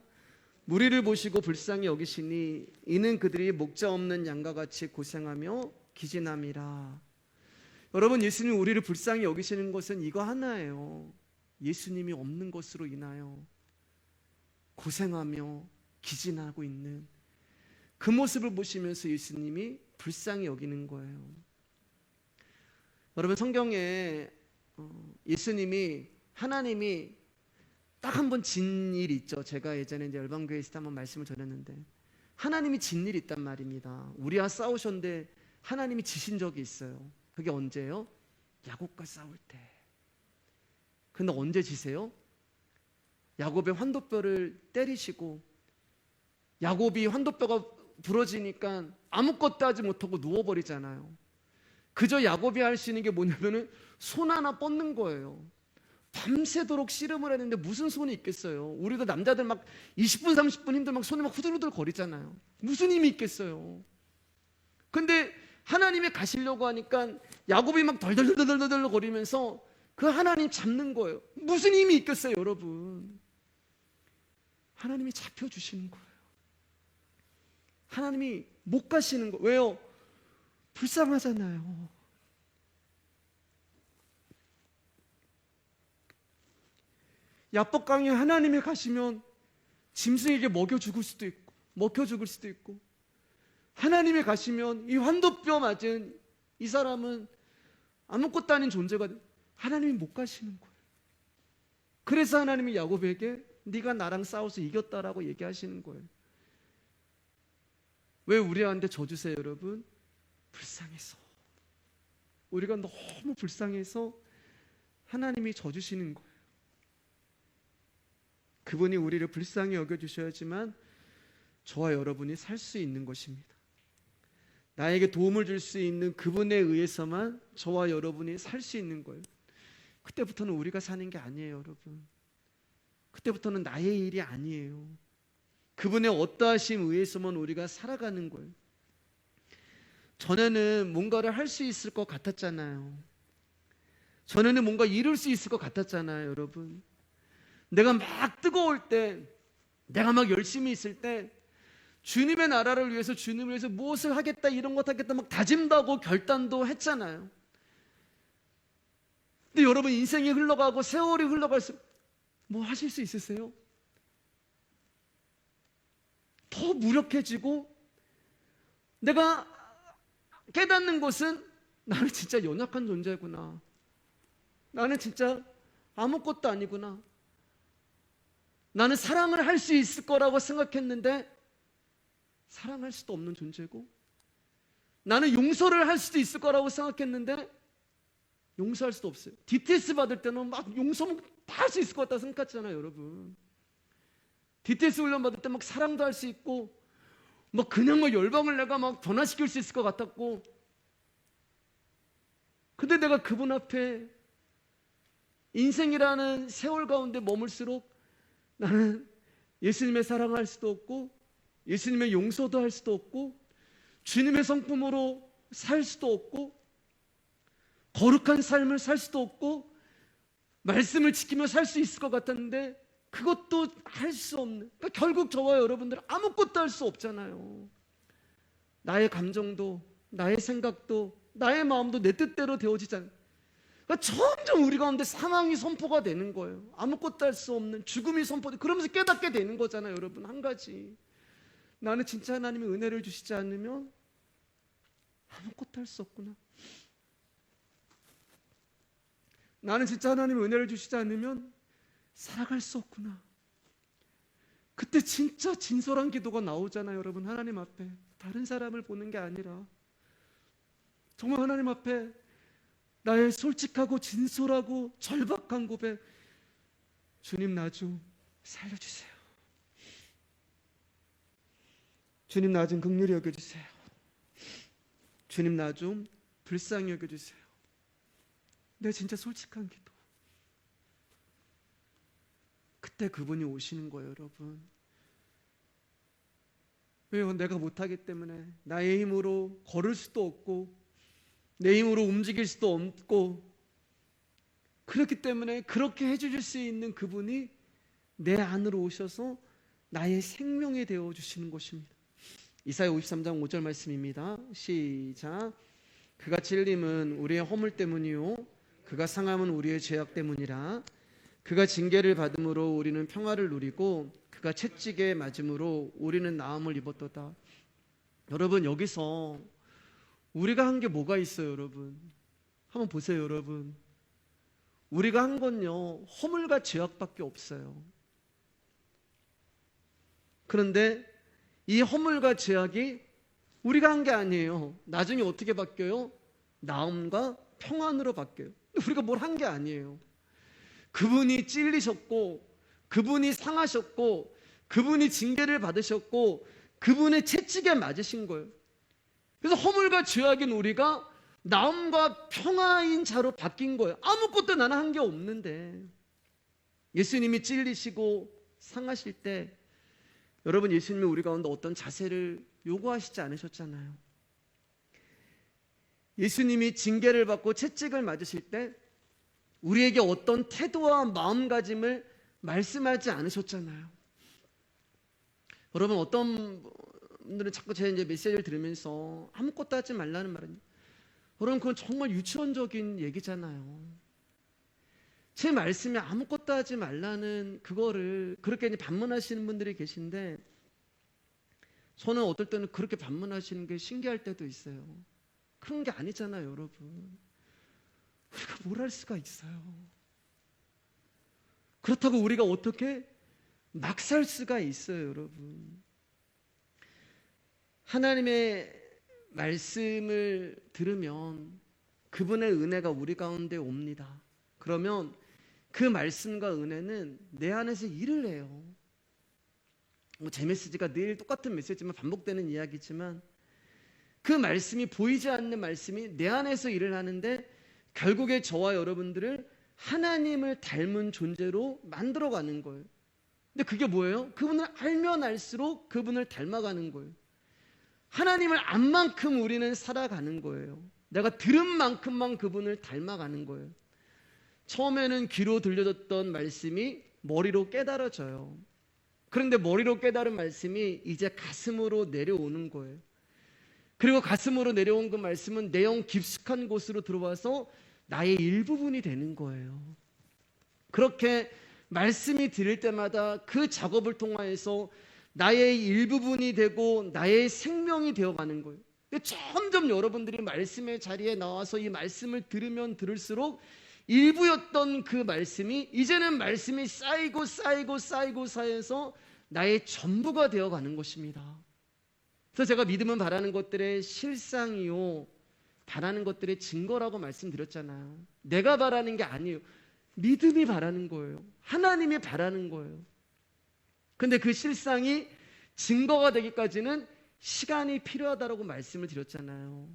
S1: 무리를 보시고 불쌍히 여기시니 이는 그들이 목자 없는 양과 같이 고생하며 기진함이라. 여러분, 예수님이 우리를 불쌍히 여기시는 것은 이거 하나예요. 예수님이 없는 것으로 인하여 고생하며 기진하고 있는 그 모습을 보시면서 예수님이 불쌍히 여기는 거예요. 여러분, 성경에 예수님이, 하나님이 딱 한 번 진 일이 있죠. 제가 예전에 이제 열방교회 있을 때 한번 말씀을 전했는데, 하나님이 진 일이 있단 말입니다. 우리와 싸우셨는데 하나님이 지신 적이 있어요. 그게 언제예요? 야곱과 싸울 때. 근데 언제 지세요? 야곱의 환도뼈를 때리시고 야곱이 환도뼈가 부러지니까 아무것도 하지 못하고 누워버리잖아요. 그저 야곱이 할 수 있는 게 뭐냐면은 손 하나 뻗는 거예요. 밤새도록 씨름을 했는데 무슨 손이 있겠어요? 우리도 남자들 막 20분 30분 힘들면 막 손이 막 후들후들 거리잖아요. 무슨 힘이 있겠어요? 근데 하나님이 가시려고 하니까 야곱이 막 덜덜덜덜덜 거리면서 그 하나님 잡는 거예요. 무슨 힘이 있겠어요, 여러분? 하나님이 잡혀주시는 거예요. 하나님이 못 가시는 거예요. 왜요? 불쌍하잖아요. 야복강에 하나님이 가시면 짐승에게 먹여 죽을 수도 있고 하나님이 가시면 이 환도뼈 맞은 이 사람은 아무것도 아닌 존재가 하나님이 못 가시는 거예요. 그래서 하나님이 야곱에게 네가 나랑 싸워서 이겼다라고 얘기하시는 거예요. 왜 우리한테 져주세요, 여러분? 불쌍해서. 우리가 너무 불쌍해서 하나님이 져주시는 거예요. 그분이 우리를 불쌍히 여겨주셔야지만 저와 여러분이 살 수 있는 것입니다. 나에게 도움을 줄 수 있는 그분에 의해서만 저와 여러분이 살 수 있는 거예요. 그때부터는 우리가 사는 게 아니에요, 여러분. 그때부터는 나의 일이 아니에요. 그분의 어떠하심 의해서만 우리가 살아가는 거예요. 전에는 뭔가를 할 수 있을 것 같았잖아요. 전에는 뭔가 이룰 수 있을 것 같았잖아요, 여러분. 내가 막 뜨거울 때, 내가 막 열심히 있을 때 주님의 나라를 위해서, 주님을 위해서 무엇을 하겠다, 이런 것 하겠다 막 다짐도 하고 결단도 했잖아요. 근데 여러분, 인생이 흘러가고 세월이 흘러갈수록 뭐 하실 수 있으세요? 더 무력해지고 내가 깨닫는 것은 나는 진짜 연약한 존재구나. 나는 진짜 아무것도 아니구나. 나는 사랑을 할 수 있을 거라고 생각했는데 사랑할 수도 없는 존재고, 나는 용서를 할 수도 있을 거라고 생각했는데 용서할 수도 없어요. DTS 받을 때는 막 용서 다 할 수 있을 것 같다 생각했잖아요, 여러분. DTS 훈련 받을 때 막 사랑도 할 수 있고 막 그냥 막 열방을 내가 막 변화시킬 수 있을 것 같았고, 근데 내가 그분 앞에 인생이라는 세월 가운데 머물수록 나는 예수님의 사랑을 할 수도 없고 예수님의 용서도 할 수도 없고 주님의 성품으로 살 수도 없고 거룩한 삶을 살 수도 없고 말씀을 지키며 살 수 있을 것 같았는데 그것도 할 수 없는, 그러니까 결국 저와 여러분들은 아무것도 할 수 없잖아요. 나의 감정도 나의 생각도 나의 마음도 내 뜻대로 되어지지 않아요. 그러니까 점점 우리 가운데 사망이 선포가 되는 거예요. 아무것도 할 수 없는 죽음이 선포돼. 그러면서 깨닫게 되는 거잖아요, 여러분. 한 가지, 나는 진짜 하나님이 은혜를 주시지 않으면 아무것도 할 수 없구나. 나는 진짜 하나님이 은혜를 주시지 않으면 살아갈 수 없구나. 그때 진짜 진솔한 기도가 나오잖아요, 여러분. 하나님 앞에 다른 사람을 보는 게 아니라 정말 하나님 앞에 나의 솔직하고 진솔하고 절박한 고백, 주님 나 좀 살려주세요. 주님 나 좀 긍휼히 여겨주세요. 주님 나 좀 불쌍히 여겨주세요. 내 진짜 솔직한 기도. 그때 그분이 오시는 거예요, 여러분. 왜요? 내가 못하기 때문에 나의 힘으로 걸을 수도 없고 내 힘으로 움직일 수도 없고, 그렇기 때문에 그렇게 해주실 수 있는 그분이 내 안으로 오셔서 나의 생명이 되어주시는 것입니다. 이사야 53장 5절 말씀입니다. 시작. 그가 찔림은 우리의 허물 때문이요 그가 상함은 우리의 죄악 때문이라. 그가 징계를 받음으로 우리는 평화를 누리고 그가 채찍에 맞음으로 우리는 나음을 입었도다. 여러분, 여기서 우리가 한 게 뭐가 있어요, 여러분? 한번 보세요, 여러분. 우리가 한 건요, 허물과 죄악밖에 없어요. 그런데 이 허물과 죄악이 우리가 한 게 아니에요. 나중에 어떻게 바뀌어요? 나음과 평안으로 바뀌어요. 우리가 뭘 한 게 아니에요. 그분이 찔리셨고, 그분이 상하셨고, 그분이 징계를 받으셨고, 그분의 채찍에 맞으신 거예요. 그래서 허물과 죄악인 우리가 나음과 평화인 자로 바뀐 거예요. 아무것도 나는 한 게 없는데. 예수님이 찔리시고 상하실 때 여러분, 예수님이 우리 가운데 어떤 자세를 요구하시지 않으셨잖아요. 예수님이 징계를 받고 채찍을 맞으실 때 우리에게 어떤 태도와 마음가짐을 말씀하지 않으셨잖아요. 여러분, 어떤 분들은 자꾸 제 이제 메시지를 들으면서 아무것도 하지 말라는 말은, 여러분, 그건 정말 유치원적인 얘기잖아요. 제 말씀에 아무것도 하지 말라는 그거를 그렇게 이제 반문하시는 분들이 계신데, 저는 어떨 때는 그렇게 반문하시는 게 신기할 때도 있어요. 그런 게 아니잖아요, 여러분. 우리가 뭘 할 수가 있어요. 그렇다고 우리가 어떻게 막 살 수가 있어요, 여러분. 하나님의 말씀을 들으면 그분의 은혜가 우리 가운데 옵니다. 그러면 그 말씀과 은혜는 내 안에서 일을 해요. 제 메시지가 늘 똑같은 메시지만 반복되는 이야기지만, 그 말씀이, 보이지 않는 말씀이 내 안에서 일을 하는데 결국에 저와 여러분들을 하나님을 닮은 존재로 만들어가는 거예요. 근데 그게 뭐예요? 그분을 알면 알수록 그분을 닮아가는 거예요. 하나님을 안 만큼 우리는 살아가는 거예요. 내가 들은 만큼만 그분을 닮아가는 거예요. 처음에는 귀로 들려졌던 말씀이 머리로 깨달아져요. 그런데 머리로 깨달은 말씀이 이제 가슴으로 내려오는 거예요. 그리고 가슴으로 내려온 그 말씀은 내용 깊숙한 곳으로 들어와서 나의 일부분이 되는 거예요. 그렇게 말씀이 들을 때마다 그 작업을 통하여서 나의 일부분이 되고 나의 생명이 되어가는 거예요. 근데 점점 여러분들이 말씀의 자리에 나와서 이 말씀을 들으면 들을수록 일부였던 그 말씀이 이제는 말씀이 쌓이고 쌓여서 나의 전부가 되어가는 것입니다. 그래서 제가 믿음은 바라는 것들의 실상이요, 바라는 것들의 증거라고 말씀드렸잖아요. 내가 바라는 게 아니에요. 믿음이 바라는 거예요. 하나님이 바라는 거예요. 근데 그 실상이 증거가 되기까지는 시간이 필요하다고 말씀을 드렸잖아요.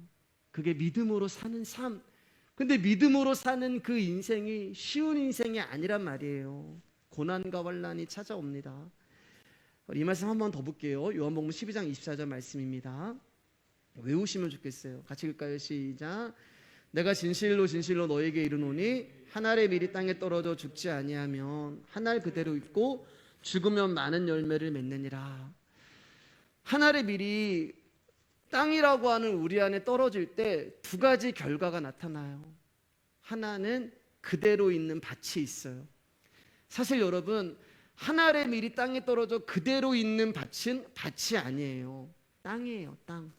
S1: 그게 믿음으로 사는 삶. 근데 믿음으로 사는 그 인생이 쉬운 인생이 아니란 말이에요. 고난과 환난이 찾아옵니다. 이 말씀 한 번 더 볼게요. 요한복음 12장 24절 말씀입니다. 외우시면 좋겠어요. 같이 읽을까요? 시작. 내가 진실로 진실로 너에게 이르노니 한 알의 밀이 땅에 떨어져 죽지 아니하면 한 알 그대로 있고 죽으면 많은 열매를 맺느니라. 한 알의 밀이 땅이라고 하는 우리 안에 떨어질 때 두 가지 결과가 나타나요. 하나는 그대로 있는 밭이 있어요. 사실 여러분, 한 알의 밀이 땅에 떨어져 그대로 있는 밭은 밭이 아니에요. 땅이에요, 땅.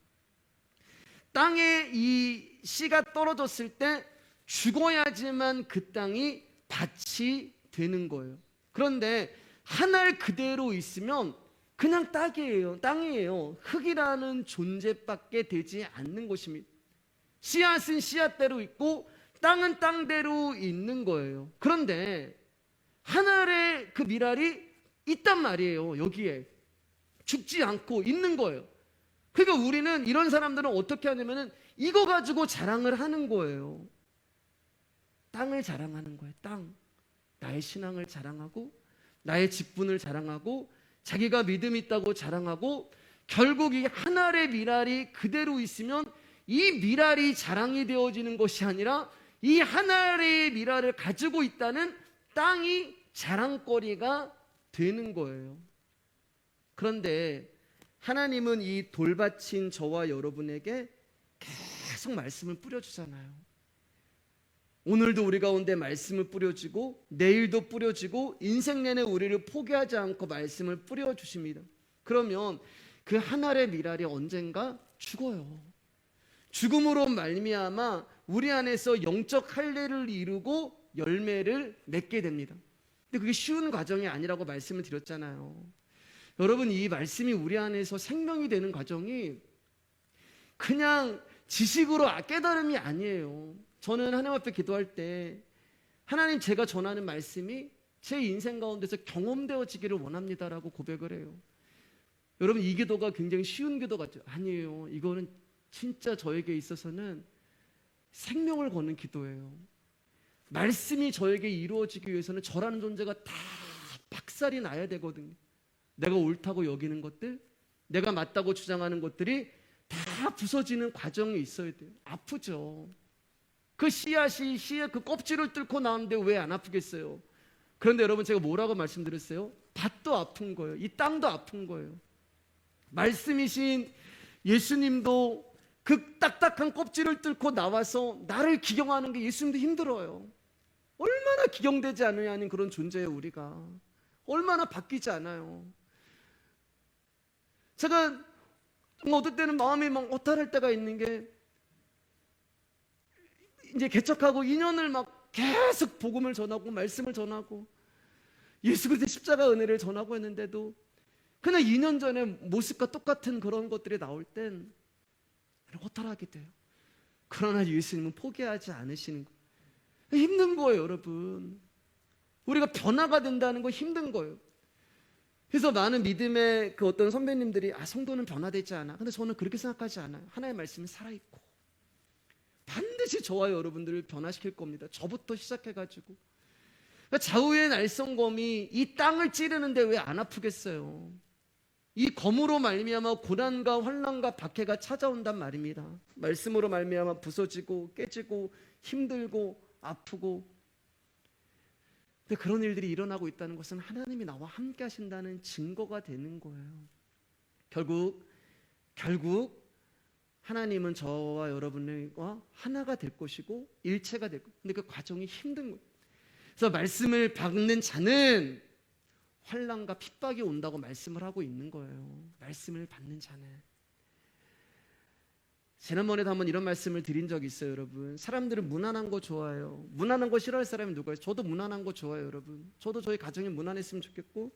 S1: 땅에 이 씨가 떨어졌을 때 죽어야지만 그 땅이 밭이 되는 거예요. 그런데 한 알 그대로 있으면 그냥 땅이에요. 흙이라는 존재밖에 되지 않는 것입니다. 씨앗은 씨앗대로 있고 땅은 땅대로 있는 거예요. 그런데 하늘의 그 밀알이 있단 말이에요. 여기에 죽지 않고 있는 거예요. 그러니까 우리는, 이런 사람들은 어떻게 하냐면은 이거 가지고 자랑을 하는 거예요. 땅을 자랑하는 거예요. 땅. 나의 신앙을 자랑하고 나의 직분을 자랑하고 자기가 믿음이 있다고 자랑하고, 결국 이 하늘의 밀알이 그대로 있으면 이 밀알이 자랑이 되어지는 것이 아니라 이 하늘의 밀알을 가지고 있다는 땅이 자랑거리가 되는 거예요. 그런데 하나님은 이 돌밭인 저와 여러분에게 계속 말씀을 뿌려주잖아요. 오늘도 우리 가운데 말씀을 뿌려주고 내일도 뿌려주고 인생 내내 우리를 포기하지 않고 말씀을 뿌려주십니다. 그러면 그 하늘의 밀알이 언젠가 죽어요. 죽음으로 말미암아 우리 안에서 영적 할례를 이루고 열매를 맺게 됩니다. 근데 그게 쉬운 과정이 아니라고 말씀을 드렸잖아요. 여러분, 이 말씀이 우리 안에서 생명이 되는 과정이 그냥 지식으로 깨달음이 아니에요. 저는 하나님 앞에 기도할 때 하나님, 제가 전하는 말씀이 제 인생 가운데서 경험되어지기를 원합니다라고 고백을 해요. 여러분, 이 기도가 굉장히 쉬운 기도 같죠? 아니에요. 이거는 진짜 저에게 있어서는 생명을 거는 기도예요. 말씀이 저에게 이루어지기 위해서는 저라는 존재가 다 박살이 나야 되거든요. 내가 옳다고 여기는 것들, 내가 맞다고 주장하는 것들이 다 부서지는 과정이 있어야 돼요. 아프죠. 그 씨앗이 씨의 그 껍질을 뚫고 나오는데 왜 안 아프겠어요? 그런데 여러분, 제가 뭐라고 말씀드렸어요? 밭도 아픈 거예요. 이 땅도 아픈 거예요. 말씀이신 예수님도 그 딱딱한 껍질을 뚫고 나와서 나를 기경하는 게 예수님도 힘들어요. 얼마나 기경되지 않느냐는 그런 존재예요. 우리가 얼마나 바뀌지 않아요. 제가 어떨 때는 마음이 막 어떨할 때가 있는 게, 이제 개척하고 2년을 막 계속 복음을 전하고 말씀을 전하고 예수 그리스도의 십자가 은혜를 전하고 했는데도 그냥 2년 전에 모습과 똑같은 그런 것들이 나올 땐 허탈하게 돼요. 그러나 예수님은 포기하지 않으시는 거예요. 힘든 거예요, 여러분. 우리가 변화가 된다는 거 힘든 거예요. 그래서 많은 믿음의 그 어떤 선배님들이 성도는 변화되지 않아. 근데 저는 그렇게 생각하지 않아요. 하나님의 말씀이 살아있고 반드시 저와 여러분들을 변화시킬 겁니다. 저부터 시작해가지고. 좌우의 날성검이 이 땅을 찌르는데 왜 안 아프겠어요? 이 검으로 말미암아 고난과 환난과 박해가 찾아온단 말입니다. 말씀으로 말미암아 부서지고 깨지고 힘들고 아프고. 근데 그런 일들이 일어나고 있다는 것은 하나님이 나와 함께 하신다는 증거가 되는 거예요. 결국 하나님은 저와 여러분과 하나가 될 것이고 일체가 될 거예요. 근데 그 과정이 힘든 거예요. 그래서 말씀을 받는 자는 환난과 핍박이 온다고 말씀을 하고 있는 거예요. 말씀을 받는 자는. 지난번에도 한번 이런 말씀을 드린 적이 있어요, 여러분. 사람들은 무난한 거 좋아해요. 무난한 거 싫어할 사람이 누구예요? 저도 무난한 거 좋아해요, 여러분. 저도 저희 가정이 무난했으면 좋겠고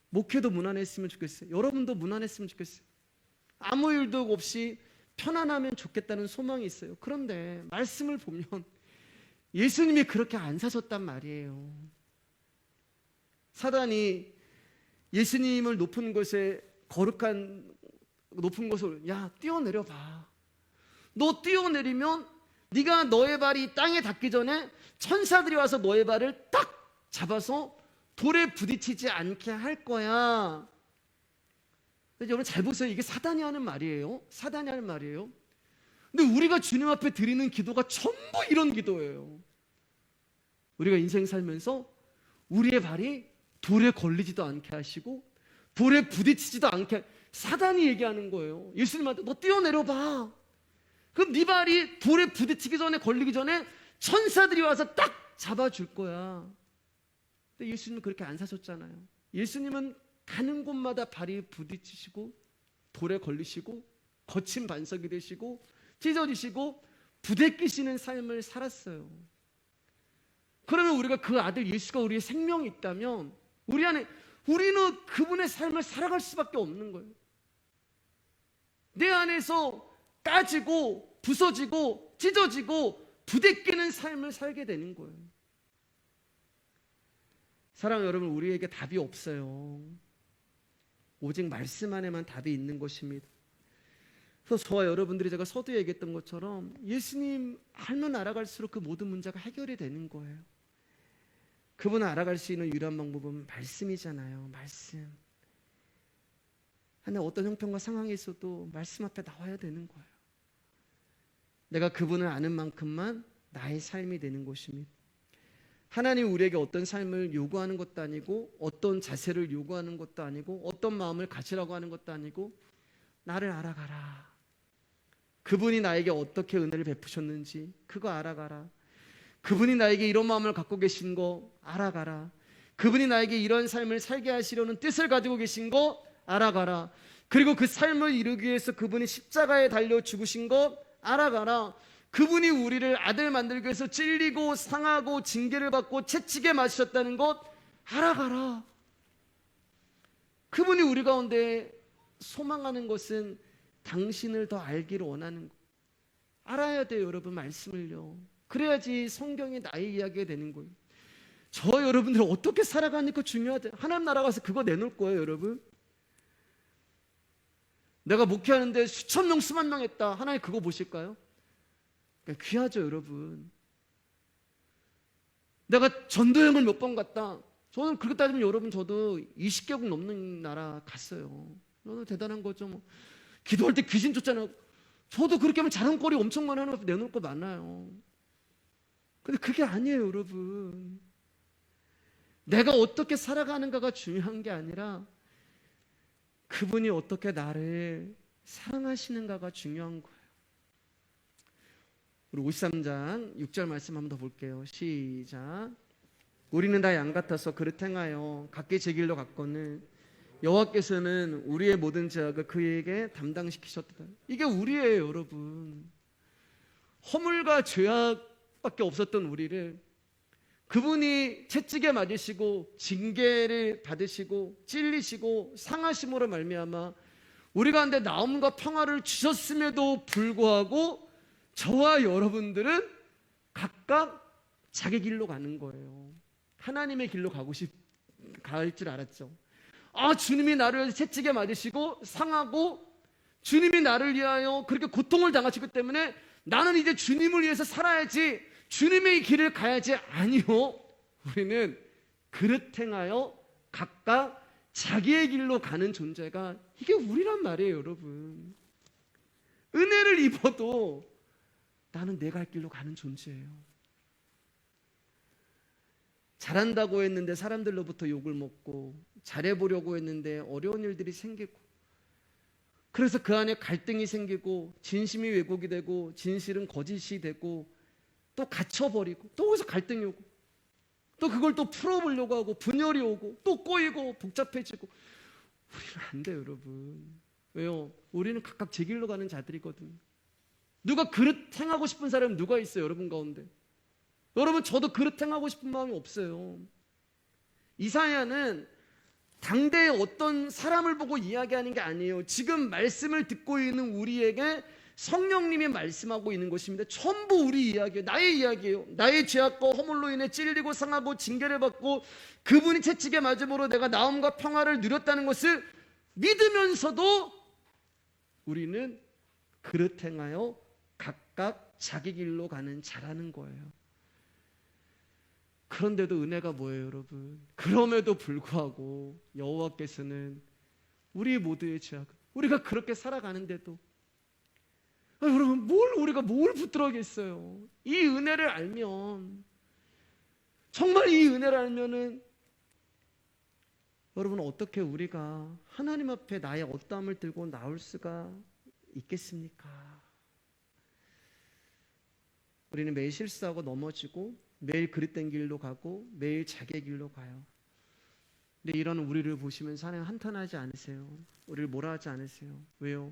S1: 목회도 무난했으면 좋겠어요. 여러분도 무난했으면 좋겠어요. 아무 일도 없이 편안하면 좋겠다는 소망이 있어요. 그런데 말씀을 보면 예수님이 그렇게 안 사셨단 말이에요. 사단이 예수님을 높은 곳에, 거룩한 높은 곳을, 야, 뛰어내려 봐. 너 뛰어내리면 네가 너의 발이 땅에 닿기 전에 천사들이 와서 너의 발을 딱 잡아서 돌에 부딪히지 않게 할 거야. 여러분 잘 보세요. 이게 사단이 하는 말이에요. 사단이 하는 말이에요. 근데 우리가 주님 앞에 드리는 기도가 전부 이런 기도예요. 우리가 인생 살면서 우리의 발이 돌에 걸리지도 않게 하시고 돌에 부딪히지도 않게, 사단이 얘기하는 거예요. 예수님한테 너 뛰어내려 봐. 그럼 네 발이 돌에 부딪히기 전에, 걸리기 전에 천사들이 와서 딱 잡아줄 거야. 근데 예수님은 그렇게 안 사셨잖아요. 예수님은 가는 곳마다 발이 부딪히시고 돌에 걸리시고 거친 반석이 되시고 찢어지시고 부대끼시는 삶을 살았어요. 그러면 우리가 그 아들 예수가 우리의 생명이 있다면 우리는 그분의 삶을 살아갈 수밖에 없는 거예요. 내 안에서 까지고 부서지고 찢어지고 부대끼는 삶을 살게 되는 거예요. 사랑하는 여러분, 우리에게 답이 없어요. 오직 말씀 안에만 답이 있는 것입니다. 그래서 저와 여러분들이, 제가 서두에 얘기했던 것처럼 예수님 알면 알아갈수록 그 모든 문제가 해결이 되는 거예요. 그분을 알아갈 수 있는 유일한 방법은 말씀이잖아요. 말씀. 하나 어떤 형편과 상황에 있어도 말씀 앞에 나와야 되는 거예요. 내가 그분을 아는 만큼만 나의 삶이 되는 것입니다. 하나님 우리에게 어떤 삶을 요구하는 것도 아니고 어떤 자세를 요구하는 것도 아니고 어떤 마음을 가지라고 하는 것도 아니고 나를 알아가라. 그분이 나에게 어떻게 은혜를 베푸셨는지 그거 알아가라. 그분이 나에게 이런 마음을 갖고 계신 거 알아가라. 그분이 나에게 이런 삶을 살게 하시려는 뜻을 가지고 계신 거 알아가라. 그리고 그 삶을 이루기 위해서 그분이 십자가에 달려 죽으신 것 알아가라. 그분이 우리를 아들 만들기 위해서 찔리고 상하고 징계를 받고 채찍에 맞으셨다는 것 알아가라. 그분이 우리 가운데 소망하는 것은 당신을 더 알기를 원하는 거. 알아야 돼요, 여러분, 말씀을요. 그래야지 성경이 나의 이야기가 되는 거예요. 저 여러분들 어떻게 살아가니까 중요하대. 하나님 나라 가서 그거 내놓을 거예요, 여러분. 내가 목회하는데 수천 명, 수만 명 했다. 하나님 그거 보실까요? 그러니까 귀하죠, 여러분. 내가 전도여행을 몇 번 갔다. 저는 그렇게 따지면 여러분, 저도 20개국 넘는 나라 갔어요. 저는 대단한 거죠. 뭐. 기도할 때 귀신 쫓잖아요. 저도 그렇게 하면 자랑거리 엄청 많이 하는 거 내놓을 거 많아요. 근데 그게 아니에요, 여러분. 내가 어떻게 살아가는가가 중요한 게 아니라 그분이 어떻게 나를 사랑하시는가가 중요한 거예요. 우리 53장 6절 말씀 한번 더 볼게요. 시작. 우리는 다 양 같아서 그릇 행하여 각기 제 길로 갔거늘 여호와께서는 우리의 모든 죄악을 그에게 담당시키셨다. 이게 우리예요, 여러분. 허물과 죄악밖에 없었던 우리를 그분이 채찍에 맞으시고 징계를 받으시고 찔리시고 상하심으로 말미암아 우리 가운데 나음과 평화를 주셨음에도 불구하고 저와 여러분들은 각각 자기 길로 가는 거예요. 하나님의 길로 갈 줄 알았죠. 아, 주님이 나를 채찍에 맞으시고 상하고 주님이 나를 위하여 그렇게 고통을 당하시기 때문에 나는 이제 주님을 위해서 살아야지, 주님의 길을 가야지. 아니요, 우리는 그릇 행하여 각각 자기의 길로 가는 존재가 이게 우리란 말이에요, 여러분. 은혜를 입어도 나는 내 갈 길로 가는 존재예요. 잘한다고 했는데 사람들로부터 욕을 먹고, 잘해보려고 했는데 어려운 일들이 생기고, 그래서 그 안에 갈등이 생기고, 진심이 왜곡이 되고, 진실은 거짓이 되고, 또 갇혀버리고, 또 거기서 갈등이 오고, 또 그걸 또 풀어보려고 하고, 분열이 오고, 또 꼬이고 복잡해지고. 우리는 안 돼요, 여러분. 왜요? 우리는 각각 제 길로 가는 자들이거든요. 누가 그릇 행하고 싶은 사람은 누가 있어요, 여러분 가운데? 여러분, 저도 그릇 행하고 싶은 마음이 없어요. 이사야는 당대의 어떤 사람을 보고 이야기하는 게 아니에요. 지금 말씀을 듣고 있는 우리에게 성령님이 말씀하고 있는 것입니다. 전부 우리 이야기예요. 나의 이야기예요. 나의 죄악과 허물로 인해 찔리고 상하고 징계를 받고 그분이 채찍에 맞음으로 내가 나음과 평화를 누렸다는 것을 믿으면서도 우리는 그릇 행하여 각각 자기 길로 가는 자라는 거예요. 그런데도 은혜가 뭐예요, 여러분? 그럼에도 불구하고 여호와께서는 우리 모두의 죄악, 우리가 그렇게 살아가는데도 여러분, 우리가 뭘 붙들어겠어요? 이 은혜를 알면, 정말 이 은혜를 알면은 여러분, 어떻게 우리가 하나님 앞에 나의 어떠함을 들고 나올 수가 있겠습니까? 우리는 매일 실수하고 넘어지고 매일 그릇된 길로 가고 매일 자기의 길로 가요. 근데 이런 우리를 보시면서 하나님 한탄하지 않으세요? 우리를 뭐라 하지 않으세요? 왜요?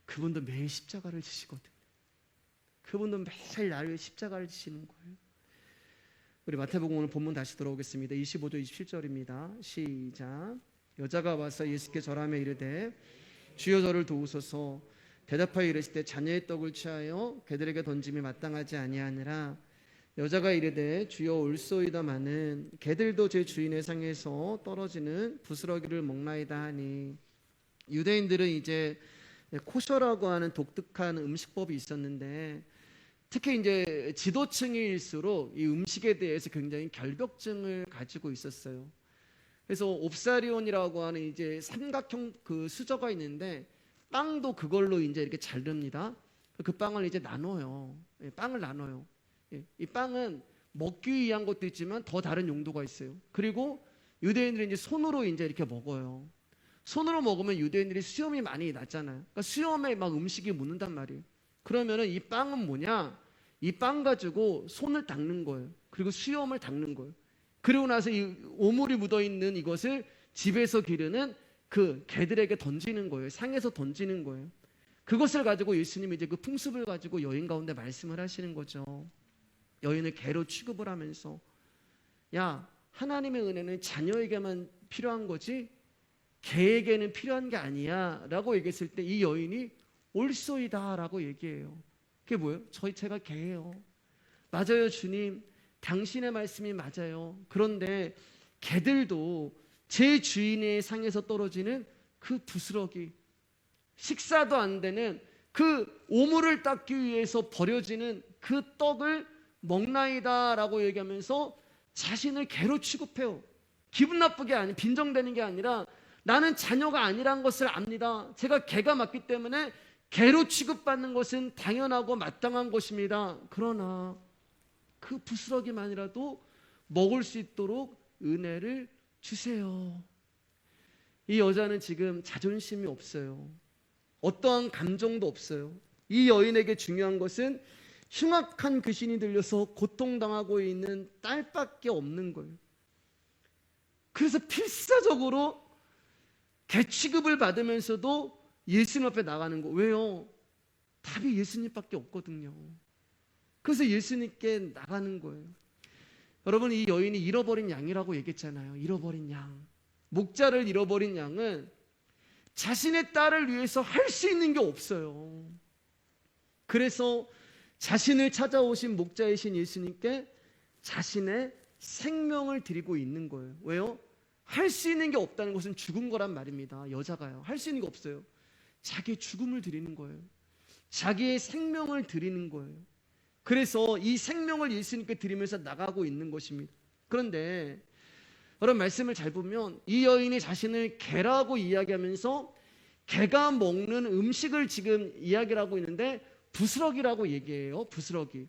S1: 그분도 매일 십자가를 지시거든요. 그분도 매일 나를 위해 십자가를 지시는 거예요. 우리 마태복음 오늘 본문 다시 들어오겠습니다. 25절 27절입니다. 시작. 여자가 와서 예수께 절하며 이르되 주여 저를 도우소서. 대답하여 이르시되 자녀의 떡을 취하여 개들에게 던짐이 마땅하지 아니하니라. 여자가 이르되 주여 올소이다마는 개들도 제 주인의 상에서 떨어지는 부스러기를 먹나이다 하니. 유대인들은 이제 코셔라고 하는 독특한 음식법이 있었는데, 특히 이제 지도층일수록 이 음식에 대해서 굉장히 결벽증을 가지고 있었어요. 그래서 옵사리온이라고 하는 이제 삼각형 그 수저가 있는데 빵도 그걸로 이제 이렇게 자릅니다. 그 빵을 이제 나눠요. 빵을 나눠요. 이 빵은 먹기 위한 것도 있지만 더 다른 용도가 있어요. 그리고 유대인들이 이제 손으로 이제 이렇게 먹어요. 손으로 먹으면 유대인들이 수염이 많이 났잖아요. 그러니까 수염에 막 음식이 묻는단 말이에요. 그러면은 이 빵은 뭐냐? 이 빵 가지고 손을 닦는 거예요. 그리고 수염을 닦는 거예요. 그리고 나서 이 오물이 묻어 있는 이것을 집에서 기르는 그 개들에게 던지는 거예요. 상에서 던지는 거예요. 그것을 가지고 예수님이 이제 그 풍습을 가지고 여인 가운데 말씀을 하시는 거죠. 여인을 개로 취급을 하면서, 야, 하나님의 은혜는 자녀에게만 필요한 거지 개에게는 필요한 게 아니야 라고 얘기했을 때 이 여인이 옳소이다 라고 얘기해요. 그게 뭐예요? 제가 개예요. 맞아요, 주님. 당신의 말씀이 맞아요. 그런데 개들도 제 주인의 상에서 떨어지는 그 부스러기, 식사도 안 되는 그 오물을 닦기 위해서 버려지는 그 떡을 먹나이다 라고 얘기하면서 자신을 개로 취급해요. 기분 나쁘게 빈정대는 게 아니라 나는 자녀가 아니란 것을 압니다. 제가 개가 맞기 때문에 개로 취급받는 것은 당연하고 마땅한 것입니다. 그러나 그 부스러기만이라도 먹을 수 있도록 은혜를 주세요. 이 여자는 지금 자존심이 없어요. 어떠한 감정도 없어요. 이 여인에게 중요한 것은 흉악한 귀신이 들려서 고통당하고 있는 딸밖에 없는 거예요. 그래서 필사적으로 개 취급을 받으면서도 예수님 앞에 나가는 거. 왜요? 답이 예수님밖에 없거든요. 그래서 예수님께 나가는 거예요. 여러분, 이 여인이 잃어버린 양이라고 얘기했잖아요. 잃어버린 양. 목자를 잃어버린 양은 자신의 딸을 위해서 할 수 있는 게 없어요. 그래서 자신을 찾아오신 목자이신 예수님께 자신의 생명을 드리고 있는 거예요. 왜요? 할 수 있는 게 없다는 것은 죽은 거란 말입니다. 여자가요. 할 수 있는 게 없어요. 자기의 죽음을 드리는 거예요. 자기의 생명을 드리는 거예요. 그래서 이 생명을 예수님께 드리면서 나가고 있는 것입니다. 그런데 여러분, 말씀을 잘 보면 이 여인이 자신을 개라고 이야기하면서 개가 먹는 음식을 지금 이야기를 하고 있는데 부스러기라고 얘기해요. 부스러기.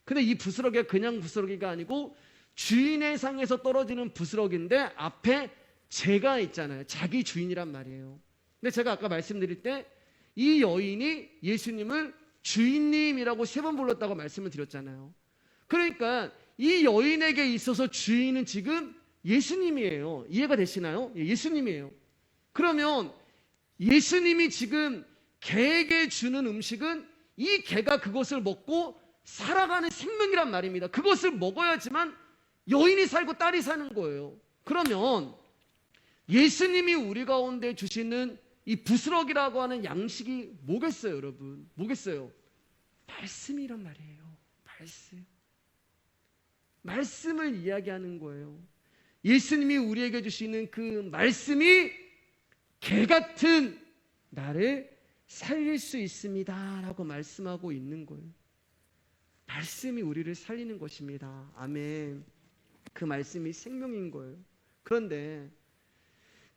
S1: 근데 이 부스러기가 그냥 부스러기가 아니고 주인의 상에서 떨어지는 부스러기인데 앞에 제가 있잖아요. 자기 주인이란 말이에요. 근데 제가 아까 말씀드릴 때 이 여인이 예수님을 주인님이라고 3번 불렀다고 말씀을 드렸잖아요. 그러니까 이 여인에게 있어서 주인은 지금 예수님이에요. 이해가 되시나요? 예수님이에요. 그러면 예수님이 지금 개에게 주는 음식은 이 개가 그것을 먹고 살아가는 생명이란 말입니다. 그것을 먹어야지만 여인이 살고 딸이 사는 거예요. 그러면 예수님이 우리 가운데 주시는 이 부스러기라고 하는 양식이 뭐겠어요, 여러분? 뭐겠어요? 말씀이란 말이에요. 말씀. 말씀을 이야기하는 거예요. 예수님이 우리에게 주시는 그 말씀이 개 같은 나를 살릴 수 있습니다 라고 말씀하고 있는 거예요. 말씀이 우리를 살리는 것입니다. 아멘. 그 말씀이 생명인 거예요. 그런데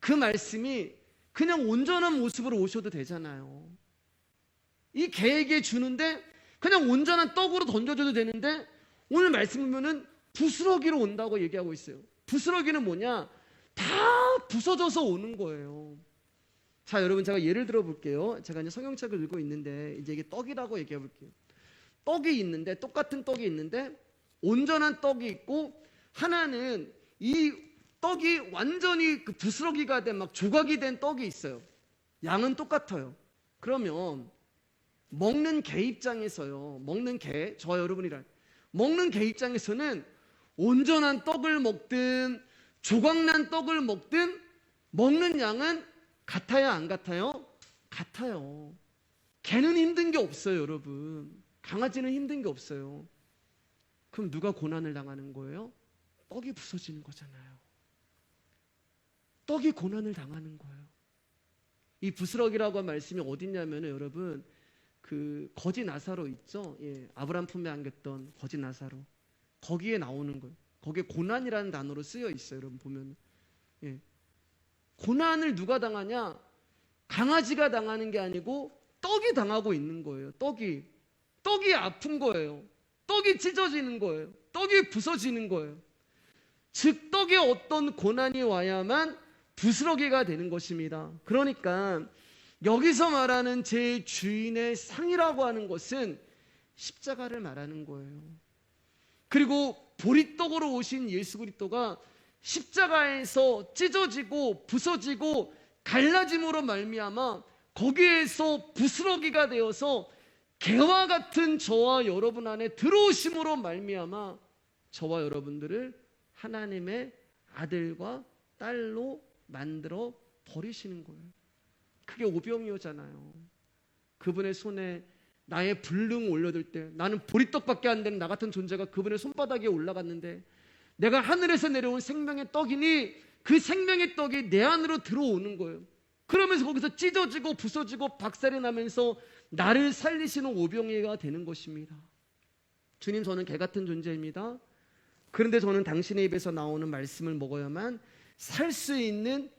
S1: 그 말씀이 그냥 온전한 모습으로 오셔도 되잖아요. 이 개에게 주는데 그냥 온전한 떡으로 던져줘도 되는데 오늘 말씀 보면은 부스러기로 온다고 얘기하고 있어요. 부스러기는 뭐냐? 다 부서져서 오는 거예요. 자, 여러분, 제가 예를 들어 볼게요. 제가 이제 성경책을 읽고 있는데 이제 이게 떡이라고 얘기해 볼게요. 떡이 있는데, 똑같은 떡이 있는데 온전한 떡이 있고 하나는 이 떡이 완전히 그 부스러기가 된 막 조각이 된 떡이 있어요. 양은 똑같아요. 그러면 먹는 개 입장에서요. 먹는 개, 저와 여러분이랑 먹는 개 입장에서는 온전한 떡을 먹든 조각난 떡을 먹든 먹는 양은 같아요, 안 같아요? 같아요. 개는 힘든 게 없어요, 여러분. 강아지는 힘든 게 없어요. 그럼 누가 고난을 당하는 거예요? 떡이 부서지는 거잖아요. 떡이 고난을 당하는 거예요. 이 부스러기라고 한 말씀이 어딨냐면 여러분, 그 거지 나사로 있죠? 예, 아브라함 품에 안겼던 거지 나사로. 거기에 나오는 거예요. 거기에 고난이라는 단어로 쓰여 있어요. 여러분 보면, 예, 고난을 누가 당하냐? 강아지가 당하는 게 아니고 떡이 당하고 있는 거예요. 떡이 아픈 거예요. 떡이 찢어지는 거예요. 떡이 부서지는 거예요. 즉 떡에 어떤 고난이 와야만 부스러기가 되는 것입니다. 그러니까 여기서 말하는 제 주인의 상이라고 하는 것은 십자가를 말하는 거예요. 그리고 보리떡으로 오신 예수 그리스도가 십자가에서 찢어지고 부서지고 갈라짐으로 말미암아 거기에서 부스러기가 되어서 개와 같은 저와 여러분 안에 들어오심으로 말미암아 저와 여러분들을 하나님의 아들과 딸로 만들어 버리시는 거예요. 그게 오병이어잖아요. 그분의 손에 나의 불능 올려둘 때 나는 보리떡밖에 안 되는 나 같은 존재가 그분의 손바닥에 올라갔는데 내가 하늘에서 내려온 생명의 떡이니 그 생명의 떡이 내 안으로 들어오는 거예요. 그러면서 거기서 찢어지고 부서지고 박살이 나면서 나를 살리시는 오병이가 되는 것입니다. 주님, 저는 개 같은 존재입니다. 그런데 저는 당신의 입에서 나오는 말씀을 먹어야만 살 수 있는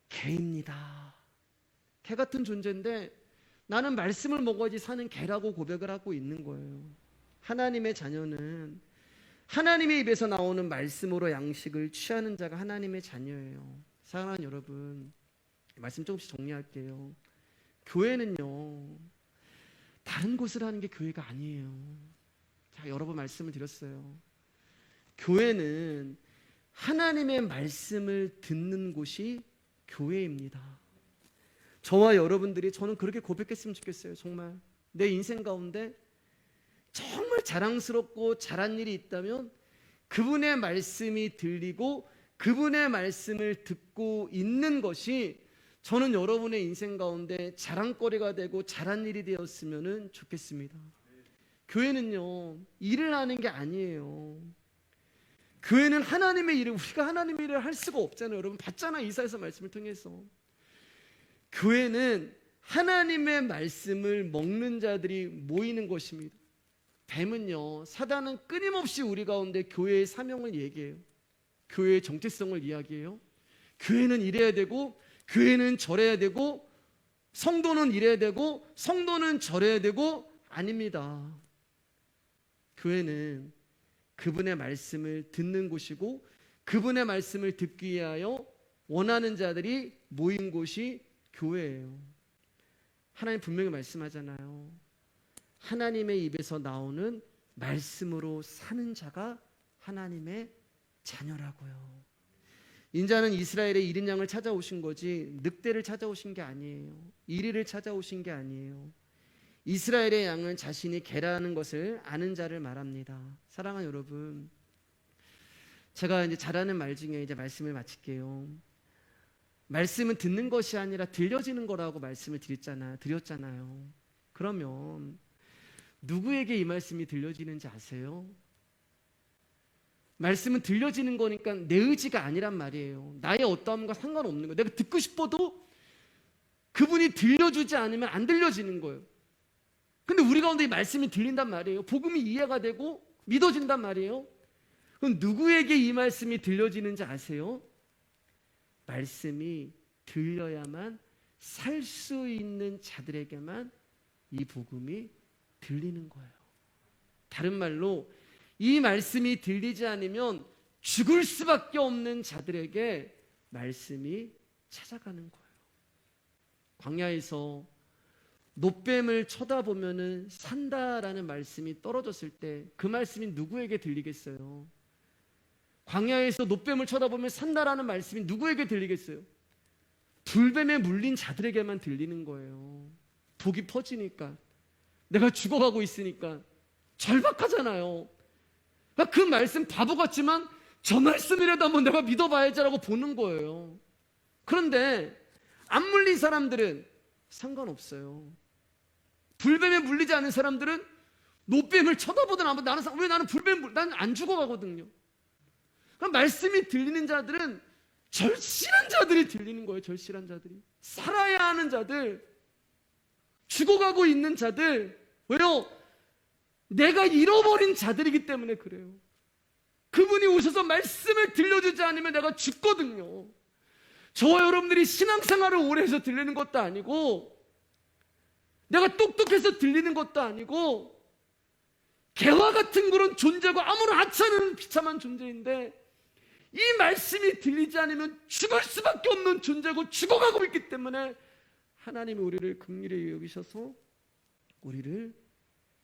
S1: 개입니다. 개 같은 존재인데 나는 말씀을 먹어야지 사는 개라고 고백을 하고 있는 거예요. 하나님의 자녀는 하나님의 입에서 나오는 말씀으로 양식을 취하는 자가 하나님의 자녀예요. 사랑하는 여러분, 말씀 조금씩 정리할게요. 교회는요, 다른 곳을 하는 게 교회가 아니에요. 자, 여러 번 말씀을 드렸어요. 교회는 하나님의 말씀을 듣는 곳이 교회입니다. 저와 여러분들이, 저는 그렇게 고백했으면 좋겠어요. 정말 내 인생 가운데 정말 자랑스럽고 잘한 일이 있다면 그분의 말씀이 들리고 그분의 말씀을 듣고 있는 것이 저는 여러분의 인생 가운데 자랑거리가 되고 잘한 일이 되었으면 좋겠습니다. 교회는요, 일을 하는 게 아니에요. 교회는 하나님의 일을, 우리가 하나님의 일을 할 수가 없잖아요. 여러분 봤잖아요, 이사야서 말씀을 통해서. 교회는 하나님의 말씀을 먹는 자들이 모이는 것입니다. 뱀은요, 사단은 끊임없이 우리 가운데 교회의 사명을 얘기해요. 교회의 정체성을 이야기해요. 교회는 이래야 되고, 교회는 저래야 되고, 성도는 이래야 되고, 성도는 저래야 되고. 아닙니다. 교회는 그분의 말씀을 듣는 곳이고 그분의 말씀을 듣기 위하여 원하는 자들이 모인 곳이 교회예요. 하나님 분명히 말씀하잖아요. 하나님의 입에서 나오는 말씀으로 사는 자가 하나님의 자녀라고요. 인자는 이스라엘의 이른 양을 찾아오신 거지 늑대를 찾아오신 게 아니에요. 이리를 찾아오신 게 아니에요. 이스라엘의 양은 자신이 개라는 것을 아는 자를 말합니다. 사랑하는 여러분, 제가 이제 잘하는 말 중에 이제 말씀을 마칠게요. 말씀은 듣는 것이 아니라 들려지는 거라고 말씀을 드렸잖아요. 그러면 누구에게 이 말씀이 들려지는지 아세요? 말씀은 들려지는 거니까 내 의지가 아니란 말이에요. 나의 어떠함과 상관없는 거예요. 내가 듣고 싶어도 그분이 들려주지 않으면 안 들려지는 거예요. 근데 우리 가운데 이 말씀이 들린단 말이에요. 복음이 이해가 되고 믿어진단 말이에요. 그럼 누구에게 이 말씀이 들려지는지 아세요? 말씀이 들려야만 살 수 있는 자들에게만 이 복음이 들리는 거예요. 다른 말로 이 말씀이 들리지 않으면 죽을 수밖에 없는 자들에게 말씀이 찾아가는 거예요. 광야에서 놋뱀을 쳐다보면은 산다라는 말씀이 떨어졌을 때 그 말씀이 누구에게 들리겠어요? 광야에서 놋뱀을 쳐다보면 산다라는 말씀이 누구에게 들리겠어요? 불뱀에 물린 자들에게만 들리는 거예요. 복이 퍼지니까, 내가 죽어가고 있으니까 절박하잖아요. 그러니까 그 말씀 바보 같지만 저 말씀이라도 한번 내가 믿어봐야지라고 보는 거예요. 그런데 안 물린 사람들은 상관없어요. 불뱀에 물리지 않은 사람들은 놋뱀을 쳐다보든 안 보든 나는 난 안 죽어가거든요. 그럼 말씀이 들리는 자들은 절실한 자들이 들리는 거예요. 절실한 자들이, 살아야 하는 자들, 죽어가고 있는 자들. 왜요? 내가 잃어버린 자들이기 때문에 그래요. 그분이 오셔서 말씀을 들려주지 않으면 내가 죽거든요. 저와 여러분들이 신앙생활을 오래 해서 들리는 것도 아니고, 내가 똑똑해서 들리는 것도 아니고, 개와 같은 그런 존재고 아무런 하찮은 비참한 존재인데 이 말씀이 들리지 않으면 죽을 수밖에 없는 존재고 죽어가고 있기 때문에 하나님이 우리를 긍휼히 여기셔서 우리를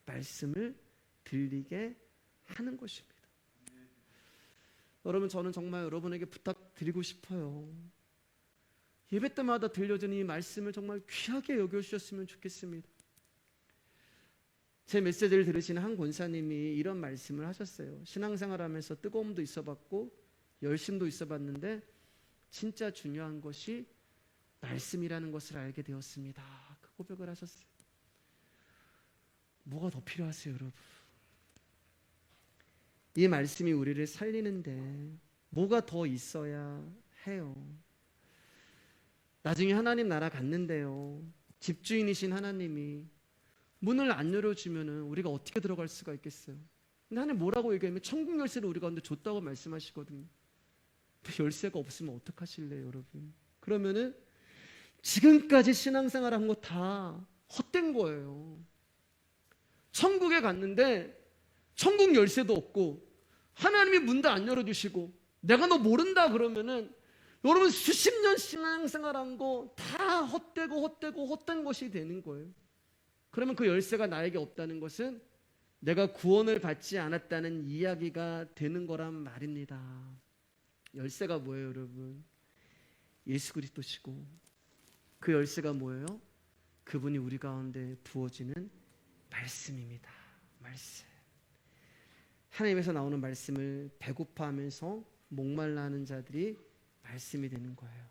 S1: 말씀을 들리게 하는 것입니다. 여러분, 저는 정말 여러분에게 부탁드리고 싶어요. 예배 때마다 들려주는 이 말씀을 정말 귀하게 여겨주셨으면 좋겠습니다. 제 메시지를 들으시는 한 권사님이 이런 말씀을 하셨어요. 신앙생활하면서 뜨거움도 있어봤고 열심도 있어봤는데 진짜 중요한 것이 말씀이라는 것을 알게 되었습니다. 그 고백을 하셨어요. 뭐가 더 필요하세요, 여러분? 이 말씀이 우리를 살리는데 뭐가 더 있어야 해요? 나중에 하나님 나라 갔는데요, 집주인이신 하나님이 문을 안 열어주면은 우리가 어떻게 들어갈 수가 있겠어요? 근데 하나님 뭐라고 얘기하면 천국 열쇠를 우리 가운데 줬다고 말씀하시거든요. 근데 열쇠가 없으면 어떡하실래요, 여러분? 그러면은 지금까지 신앙생활 한 거 다 헛된 거예요. 천국에 갔는데 천국 열쇠도 없고 하나님이 문도 안 열어주시고 내가 너 모른다 그러면은 여러분 수십 년 신앙생활 한 거 다 헛된 것이 되는 거예요. 그러면 그 열쇠가 나에게 없다는 것은 내가 구원을 받지 않았다는 이야기가 되는 거란 말입니다. 열쇠가 뭐예요, 여러분? 예수 그리스도시고, 그 열쇠가 뭐예요? 그분이 우리 가운데 부어지는 말씀입니다. 말씀. 하나님에서 나오는 말씀을 배고파하면서 목말라 하는 자들이 말씀이 되는 거예요.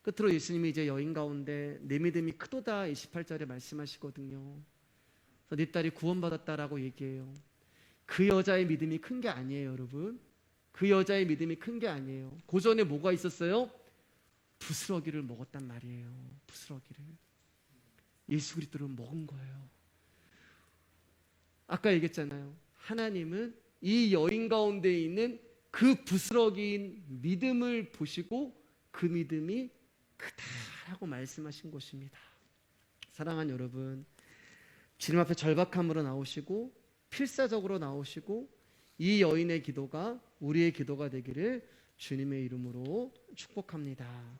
S1: 끝으로 예수님이 이제 여인 가운데 내 믿음이 크도다 28절에 말씀하시거든요. 그래서 네 딸이 구원받았다라고 얘기해요. 그 여자의 믿음이 큰 게 아니에요, 여러분. 그 여자의 믿음이 큰 게 아니에요. 그 전에 뭐가 있었어요? 부스러기를 먹었단 말이에요. 부스러기를. 예수 그리스도를 먹은 거예요. 아까 얘기했잖아요. 하나님은 이 여인 가운데 있는 그 부스러기인 믿음을 보시고 그 믿음이 크다라고 말씀하신 것입니다. 사랑하는 여러분, 주님 앞에 절박함으로 나오시고 필사적으로 나오시고 이 여인의 기도가 우리의 기도가 되기를 주님의 이름으로 축복합니다.